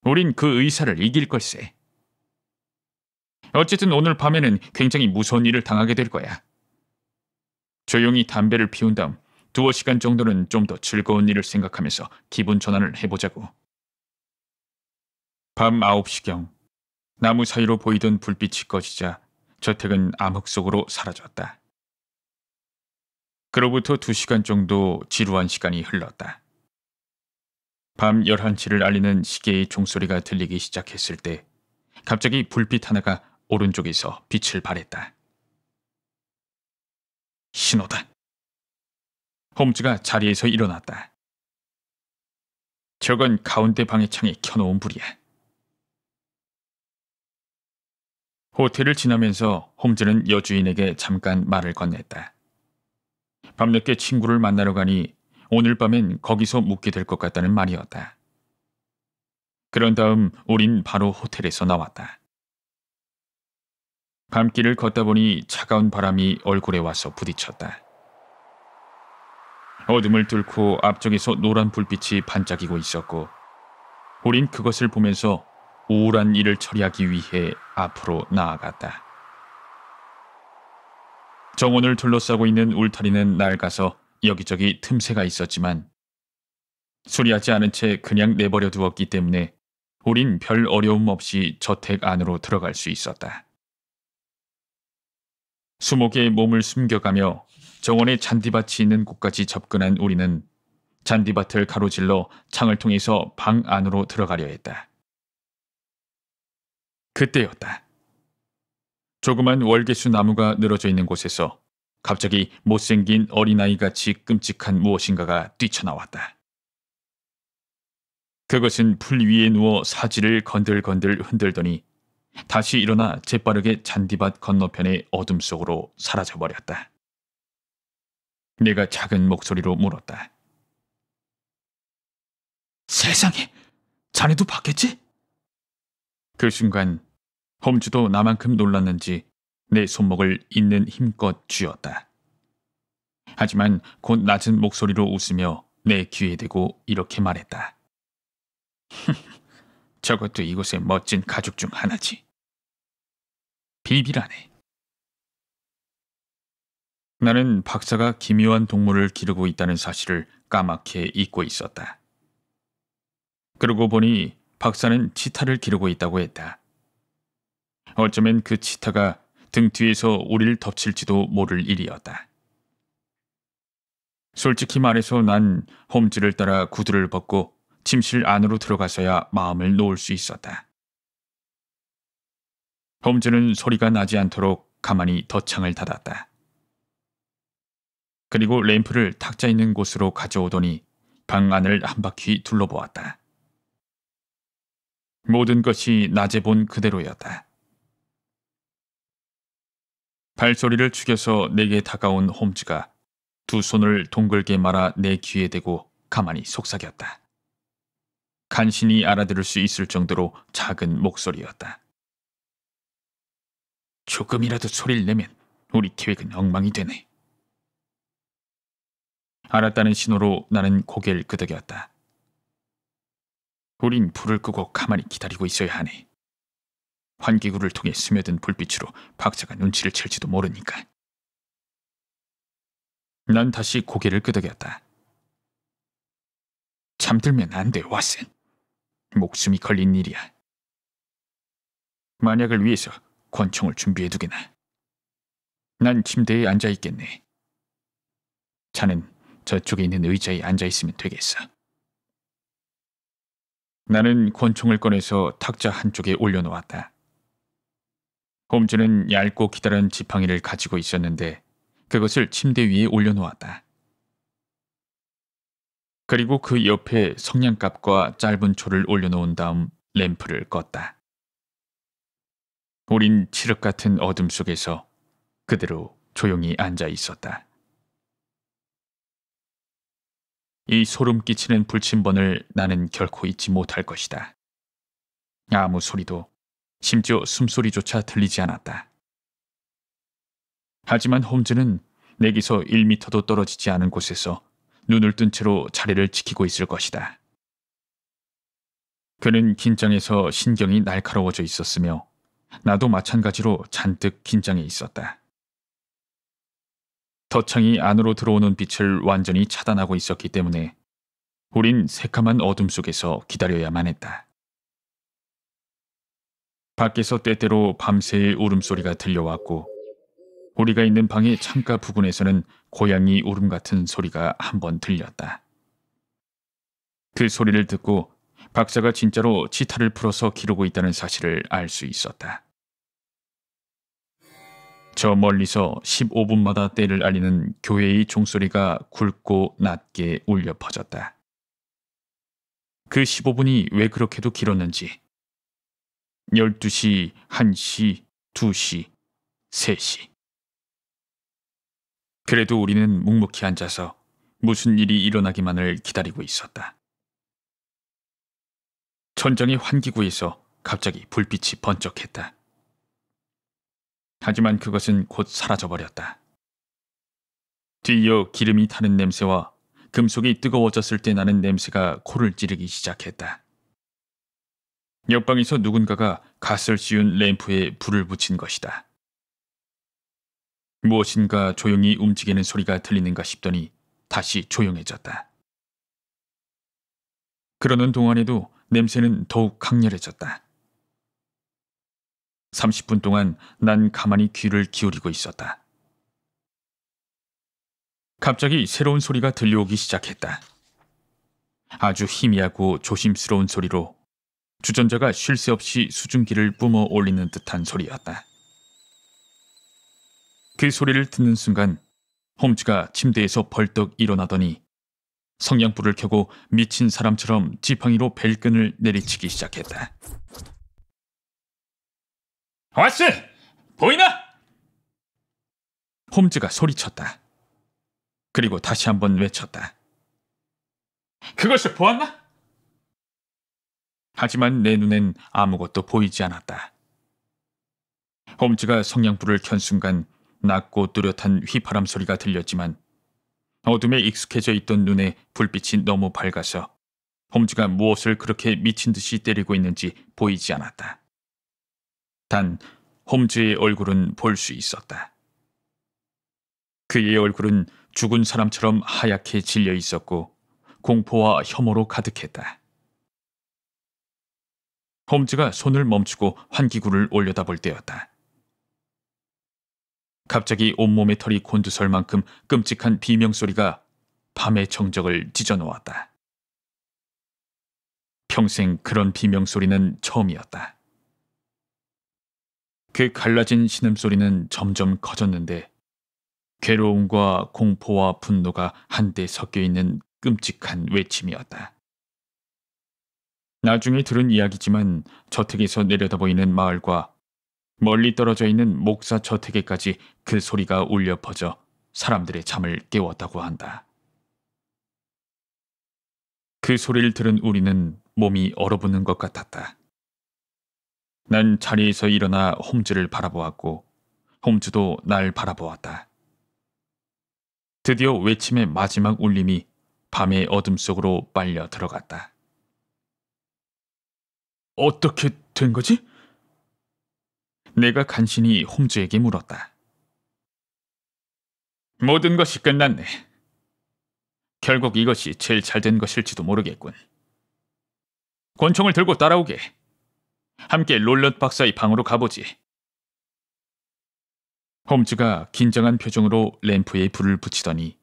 우린 그 의사를 이길 걸세. 어쨌든 오늘 밤에는 굉장히 무서운 일을 당하게 될 거야. 조용히 담배를 피운 다음 2-5시간 정도는 좀 더 즐거운 일을 생각하면서 기분 전환을 해보자고. 밤 9시경 나무 사이로 보이던 불빛이 꺼지자 저택은 암흑 속으로 사라졌다. 그로부터 2시간 정도 지루한 시간이 흘렀다. 밤 11시를 알리는 시계의 종소리가 들리기 시작했을 때 갑자기 불빛 하나가 오른쪽에서 빛을 발했다. 신호다. 홈즈가 자리에서 일어났다. 저건 가운데 방의 창에 켜놓은 불이야. 호텔을 지나면서 홈즈는 여주인에게 잠깐 말을 건넸다. 밤늦게 친구를 만나러 가니 오늘 밤엔 거기서 묵게 될 것 같다는 말이었다. 그런 다음 우린 바로 호텔에서 나왔다. 밤길을 걷다 보니 차가운 바람이 얼굴에 와서 부딪혔다. 어둠을 뚫고 앞쪽에서 노란 불빛이 반짝이고 있었고 우린 그것을 보면서 우울한 일을 처리하기 위해 앞으로 나아갔다. 정원을 둘러싸고 있는 울타리는 낡아서 여기저기 틈새가 있었지만 수리하지 않은 채 그냥 내버려 두었기 때문에 우린 별 어려움 없이 저택 안으로 들어갈 수 있었다. 수목에 몸을 숨겨가며 정원의 잔디밭이 있는 곳까지 접근한 우리는 잔디밭을 가로질러 창을 통해서 방 안으로 들어가려 했다. 그때였다. 조그만 월계수 나무가 늘어져 있는 곳에서 갑자기 못생긴 어린아이같이 끔찍한 무엇인가가 뛰쳐나왔다. 그것은 풀 위에 누워 사지를 건들건들 흔들더니 다시 일어나 재빠르게 잔디밭 건너편의 어둠 속으로 사라져버렸다. 내가 작은 목소리로 물었다. 세상에, 자네도 봤겠지? 그 순간 홈즈도 나만큼 놀랐는지 내 손목을 있는 힘껏 쥐었다. 하지만 곧 낮은 목소리로 웃으며 내 귀에 대고 이렇게 말했다. 저것도 이곳의 멋진 가죽 중 하나지. 비비라네. 나는 박사가 기묘한 동물을 기르고 있다는 사실을 까맣게 잊고 있었다. 그러고 보니 박사는 치타를 기르고 있다고 했다. 어쩌면 그 치타가 등 뒤에서 우리를 덮칠지도 모를 일이었다. 솔직히 말해서 난 홈즈를 따라 구두를 벗고 침실 안으로 들어가서야 마음을 놓을 수 있었다. 홈즈는 소리가 나지 않도록 가만히 덧창을 닫았다. 그리고 램프를 탁자 있는 곳으로 가져오더니 방 안을 한 바퀴 둘러보았다. 모든 것이 낮에 본 그대로였다. 발소리를 죽여서 내게 다가온 홈즈가 두 손을 동글게 말아 내 귀에 대고 가만히 속삭였다. 간신히 알아들을 수 있을 정도로 작은 목소리였다. 조금이라도 소리를 내면 우리 계획은 엉망이 되네. 알았다는 신호로 나는 고개를 끄덕였다. 우린 불을 끄고 가만히 기다리고 있어야 하네. 환기구를 통해 스며든 불빛으로 박사가 눈치를 챌지도 모르니까. 난 다시 고개를 끄덕였다. 잠들면 안 돼, 왓슨. 목숨이 걸린 일이야. 만약을 위해서 권총을 준비해두게나. 난 침대에 앉아있겠네. 자는 저쪽에 있는 의자에 앉아있으면 되겠어. 나는 권총을 꺼내서 탁자 한쪽에 올려놓았다. 홈즈는 얇고 기다란 지팡이를 가지고 있었는데 그것을 침대 위에 올려놓았다. 그리고 그 옆에 성냥갑과 짧은 초를 올려놓은 다음 램프를 껐다. 우린 칠흑 같은 어둠 속에서 그대로 조용히 앉아 있었다. 이 소름 끼치는 불침번을 나는 결코 잊지 못할 것이다. 아무 소리도, 심지어 숨소리조차 들리지 않았다. 하지만 홈즈는 내게서 1미터도 떨어지지 않은 곳에서 눈을 뜬 채로 자리를 지키고 있을 것이다. 그는 긴장해서 신경이 날카로워져 있었으며 나도 마찬가지로 잔뜩 긴장해 있었다. 덫창이 안으로 들어오는 빛을 완전히 차단하고 있었기 때문에 우린 새카만 어둠 속에서 기다려야만 했다. 밖에서 때때로 밤새의 울음소리가 들려왔고 우리가 있는 방의 창가 부근에서는 고양이 울음 같은 소리가 한 번 들렸다. 그 소리를 듣고 박사가 진짜로 지타를 풀어서 기르고 있다는 사실을 알 수 있었다. 저 멀리서 15분마다 때를 알리는 교회의 종소리가 굵고 낮게 울려 퍼졌다. 그 15분이 왜 그렇게도 길었는지 12시, 1시, 2시, 3시. 그래도 우리는 묵묵히 앉아서 무슨 일이 일어나기만을 기다리고 있었다. 천장의 환기구에서 갑자기 불빛이 번쩍했다. 하지만 그것은 곧 사라져버렸다. 뒤이어 기름이 타는 냄새와 금속이 뜨거워졌을 때 나는 냄새가 코를 찌르기 시작했다. 옆방에서 누군가가 갓을 씌운 램프에 불을 붙인 것이다. 무엇인가 조용히 움직이는 소리가 들리는가 싶더니 다시 조용해졌다. 그러는 동안에도 냄새는 더욱 강렬해졌다. 30분 동안 난 가만히 귀를 기울이고 있었다. 갑자기 새로운 소리가 들려오기 시작했다. 아주 희미하고 조심스러운 소리로 주전자가 쉴 새 없이 수증기를 뿜어 올리는 듯한 소리였다. 그 소리를 듣는 순간 홈즈가 침대에서 벌떡 일어나더니 성냥불을 켜고 미친 사람처럼 지팡이로 벨끈을 내리치기 시작했다. 왓슨! 보이나? 홈즈가 소리쳤다. 그리고 다시 한번 외쳤다. 그것을 보았나? 하지만 내 눈엔 아무것도 보이지 않았다. 홈즈가 성냥불을 켠 순간 낮고 뚜렷한 휘파람 소리가 들렸지만 어둠에 익숙해져 있던 눈에 불빛이 너무 밝아서 홈즈가 무엇을 그렇게 미친 듯이 때리고 있는지 보이지 않았다. 단 홈즈의 얼굴은 볼 수 있었다. 그의 얼굴은 죽은 사람처럼 하얗게 질려 있었고 공포와 혐오로 가득했다. 홈즈가 손을 멈추고 환기구를 올려다볼 때였다. 갑자기 온몸의 털이 곤두설 만큼 끔찍한 비명소리가 밤의 정적을 찢어놓았다. 평생 그런 비명소리는 처음이었다. 그 갈라진 신음소리는 점점 커졌는데 괴로움과 공포와 분노가 한데 섞여있는 끔찍한 외침이었다. 나중에 들은 이야기지만 저택에서 내려다 보이는 마을과 멀리 떨어져 있는 목사 저택에까지 그 소리가 울려 퍼져 사람들의 잠을 깨웠다고 한다. 그 소리를 들은 우리는 몸이 얼어붙는 것 같았다. 난 자리에서 일어나 홈즈를 바라보았고 홈즈도 날 바라보았다. 드디어 외침의 마지막 울림이 밤의 어둠 속으로 빨려 들어갔다. 어떻게 된 거지? 내가 간신히 홈즈에게 물었다. 모든 것이 끝났네. 결국 이것이 제일 잘된 것일지도 모르겠군. 권총을 들고 따라오게. 함께 롤럿 박사의 방으로 가보지. 홈즈가 긴장한 표정으로 램프에 불을 붙이더니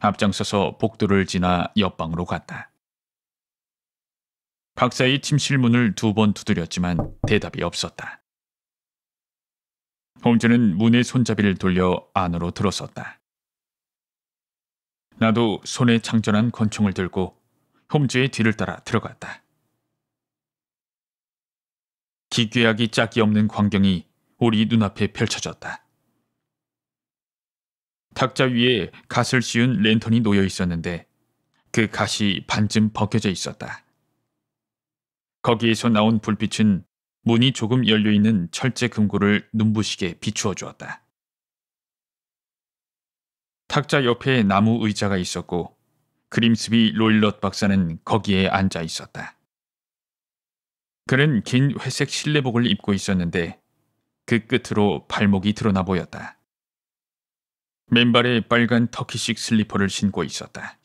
앞장서서 복도를 지나 옆방으로 갔다. 박사의 침실 문을 2번 두드렸지만 대답이 없었다. 홈즈는 문의 손잡이를 돌려 안으로 들어섰다. 나도 손에 장전한 권총을 들고 홈즈의 뒤를 따라 들어갔다. 기괴하기 짝이 없는 광경이 우리 눈앞에 펼쳐졌다. 탁자 위에 갓을 씌운 랜턴이 놓여 있었는데 그 갓이 반쯤 벗겨져 있었다. 거기에서 나온 불빛은 문이 조금 열려있는 철제 금고를 눈부시게 비추어 주었다. 탁자 옆에 나무 의자가 있었고 그림스비 롤럿 박사는 거기에 앉아 있었다. 그는 긴 회색 실내복을 입고 있었는데 그 끝으로 발목이 드러나 보였다. 맨발에 빨간 터키식 슬리퍼를 신고 있었다.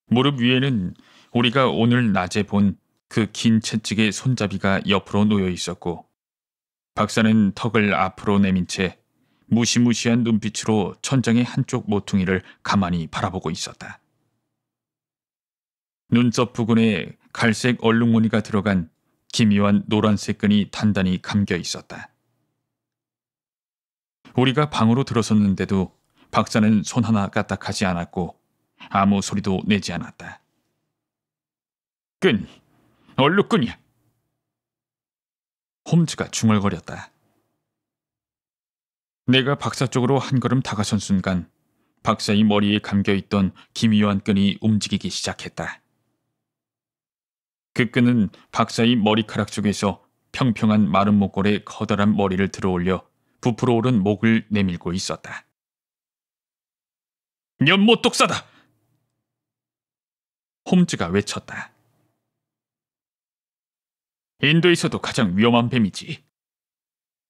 무릎 위에는 우리가 오늘 낮에 본 그 긴 채찍의 손잡이가 옆으로 놓여 있었고 박사는 턱을 앞으로 내민 채 무시무시한 눈빛으로 천장의 한쪽 모퉁이를 가만히 바라보고 있었다. 눈썹 부근에 갈색 얼룩무늬가 들어간 기묘한 노란색 끈이 단단히 감겨 있었다. 우리가 방으로 들어섰는데도 박사는 손 하나 까딱하지 않았고 아무 소리도 내지 않았다. 끈! 얼룩끈이야! 홈즈가 중얼거렸다. 내가 박사 쪽으로 한 걸음 다가선 순간 박사의 머리에 감겨있던 기묘한 끈이 움직이기 시작했다. 그 끈은 박사의 머리카락 쪽에서 평평한 마른 목골에 커다란 머리를 들어올려 부풀어 오른 목을 내밀고 있었다. 연못 독사다! 홈즈가 외쳤다. 인도에서도 가장 위험한 뱀이지.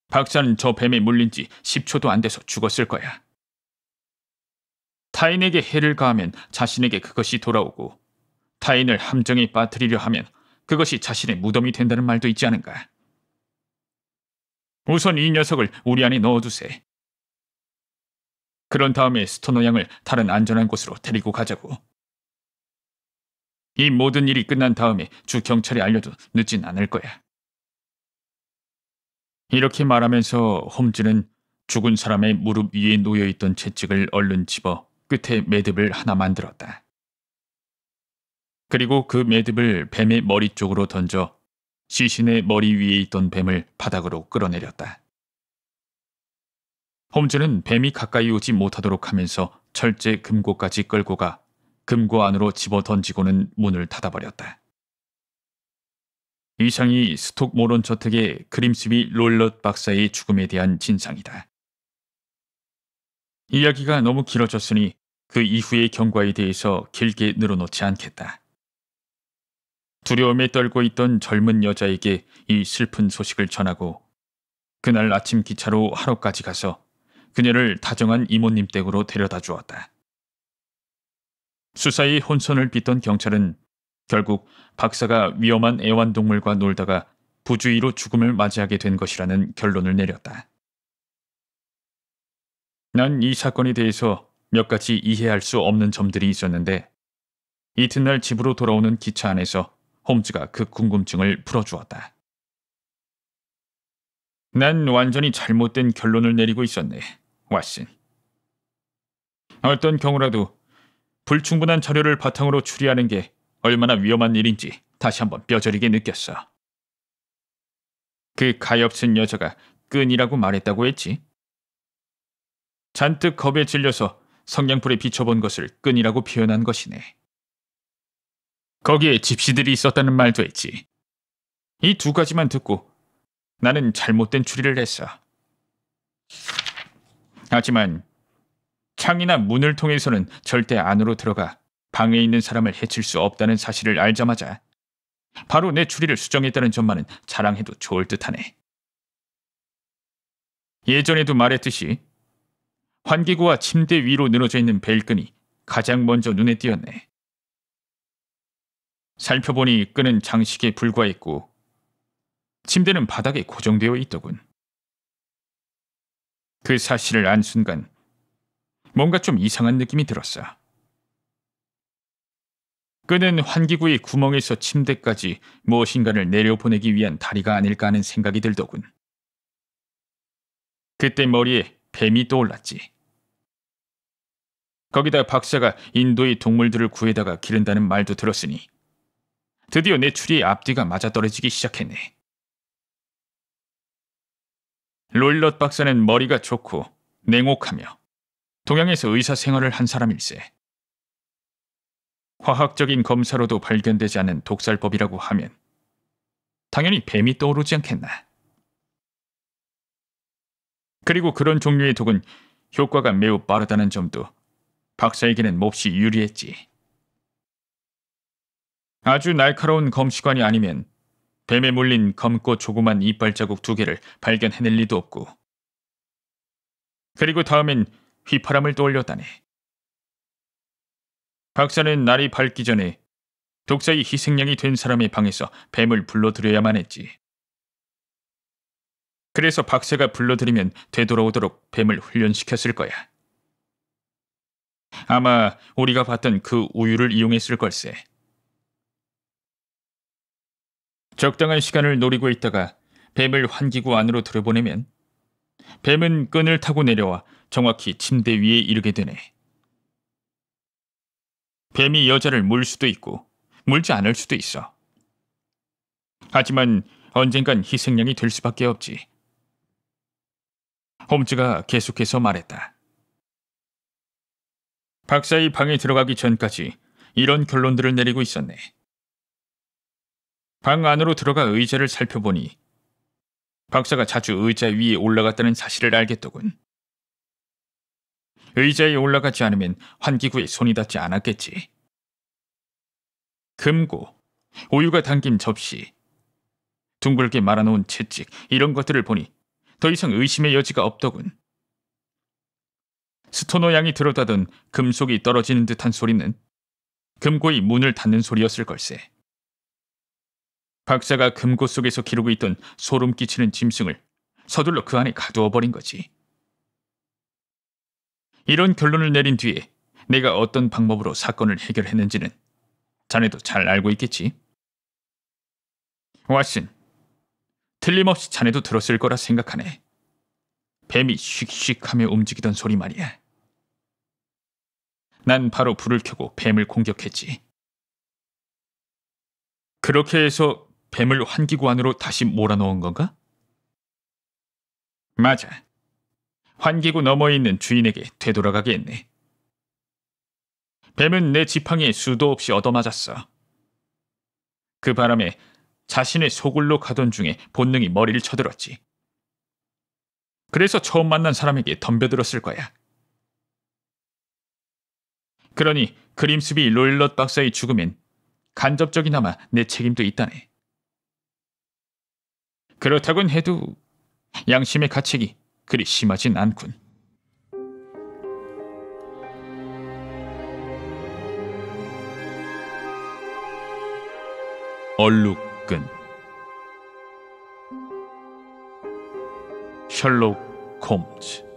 박사는 저 뱀에 물린 지 10초도 안 돼서 죽었을 거야. 타인에게 해를 가하면 자신에게 그것이 돌아오고 타인을 함정에 빠뜨리려 하면 그것이 자신의 무덤이 된다는 말도 있지 않은가. 우선 이 녀석을 우리 안에 넣어두세. 그런 다음에 스토너 양을 다른 안전한 곳으로 데리고 가자고. 이 모든 일이 끝난 다음에 주 경찰에 알려도 늦진 않을 거야. 이렇게 말하면서 홈즈는 죽은 사람의 무릎 위에 놓여있던 채찍을 얼른 집어 끝에 매듭을 하나 만들었다. 그리고 그 매듭을 뱀의 머리 쪽으로 던져 시신의 머리 위에 있던 뱀을 바닥으로 끌어내렸다. 홈즈는 뱀이 가까이 오지 못하도록 하면서 철제 금고까지 끌고 가 금고 안으로 집어 던지고는 문을 닫아버렸다. 이상이 스톡모론 저택의 그림스비 롤럿 박사의 죽음에 대한 진상이다. 이야기가 너무 길어졌으니 그 이후의 경과에 대해서 길게 늘어놓지 않겠다. 두려움에 떨고 있던 젊은 여자에게 이 슬픈 소식을 전하고 그날 아침 기차로 하루까지 가서 그녀를 다정한 이모님 댁으로 데려다 주었다. 수사의 혼선을 빚던 경찰은 결국 박사가 위험한 애완동물과 놀다가 부주의로 죽음을 맞이하게 된 것이라는 결론을 내렸다. 난 이 사건에 대해서 몇 가지 이해할 수 없는 점들이 있었는데 이튿날 집으로 돌아오는 기차 안에서 홈즈가 그 궁금증을 풀어주었다. 난 완전히 잘못된 결론을 내리고 있었네, 왓슨. 어떤 경우라도 불충분한 자료를 바탕으로 추리하는 게 얼마나 위험한 일인지 다시 한번 뼈저리게 느꼈어. 그 가엾은 여자가 끈이라고 말했다고 했지. 잔뜩 겁에 질려서 성냥불에 비춰본 것을 끈이라고 표현한 것이네. 거기에 집시들이 있었다는 말도 했지. 이 두 가지만 듣고 나는 잘못된 추리를 했어. 하지만 창이나 문을 통해서는 절대 안으로 들어가 방에 있는 사람을 해칠 수 없다는 사실을 알자마자 바로 내 추리를 수정했다는 점만은 자랑해도 좋을 듯하네. 예전에도 말했듯이 환기구와 침대 위로 늘어져 있는 벨끈이 가장 먼저 눈에 띄었네. 살펴보니 끈은 장식에 불과했고 침대는 바닥에 고정되어 있더군. 그 사실을 안 순간 뭔가 좀 이상한 느낌이 들었어. 끈은 환기구의 구멍에서 침대까지 무엇인가를 내려보내기 위한 다리가 아닐까 하는 생각이 들더군. 그때 머리에 뱀이 떠올랐지. 거기다 박사가 인도의 동물들을 구해다가 기른다는 말도 들었으니 드디어 내 추리의 앞뒤가 맞아떨어지기 시작했네. 롤럿 박사는 머리가 좋고 냉혹하며 동양에서 의사 생활을 한 사람일세. 화학적인 검사로도 발견되지 않은 독살법이라고 하면 당연히 뱀이 떠오르지 않겠나. 그리고 그런 종류의 독은 효과가 매우 빠르다는 점도 박사에게는 몹시 유리했지. 아주 날카로운 검시관이 아니면 뱀에 물린 검고 조그만 이빨 자국 2개를 발견해낼 리도 없고, 그리고 다음엔 휘파람을 떠올렸다네. 박사는 날이 밝기 전에 독사의 희생양이 된 사람의 방에서 뱀을 불러들여야만 했지. 그래서 박사가 불러들이면 되돌아오도록 뱀을 훈련시켰을 거야. 아마 우리가 봤던 그 우유를 이용했을 걸세. 적당한 시간을 노리고 있다가 뱀을 환기구 안으로 들여보내면 뱀은 끈을 타고 내려와 정확히 침대 위에 이르게 되네. 뱀이 여자를 물 수도 있고 물지 않을 수도 있어. 하지만 언젠간 희생양이 될 수밖에 없지. 홈즈가 계속해서 말했다. 박사의 방에 들어가기 전까지 이런 결론들을 내리고 있었네. 방 안으로 들어가 의자를 살펴보니 박사가 자주 의자 위에 올라갔다는 사실을 알겠더군. 의자에 올라가지 않으면 환기구에 손이 닿지 않았겠지. 금고, 우유가 담긴 접시, 둥글게 말아놓은 채찍, 이런 것들을 보니 더 이상 의심의 여지가 없더군. 스토너 양이 들어다던 금속이 떨어지는 듯한 소리는 금고의 문을 닫는 소리였을 걸세. 박사가 금고 속에서 기르고 있던 소름 끼치는 짐승을 서둘러 그 안에 가두어 버린 거지. 이런 결론을 내린 뒤에 내가 어떤 방법으로 사건을 해결했는지는 자네도 잘 알고 있겠지. 왓슨, 틀림없이 자네도 들었을 거라 생각하네. 뱀이 씩씩하며 움직이던 소리 말이야. 난 바로 불을 켜고 뱀을 공격했지. 그렇게 해서 뱀을 환기구 안으로 다시 몰아넣은 건가? 맞아. 환기구 너머에 있는 주인에게 되돌아가게 했네. 뱀은 내 지팡이에 수도 없이 얻어맞았어. 그 바람에 자신의 소굴로 가던 중에 본능이 머리를 쳐들었지. 그래서 처음 만난 사람에게 덤벼들었을 거야. 그러니 그림스비 롤럿 박사의 죽음엔 간접적이나마 내 책임도 있다네. 그렇다곤 해도 양심의 가책이 그리 심하진 않군. 얼룩끈. 셜록 홈즈.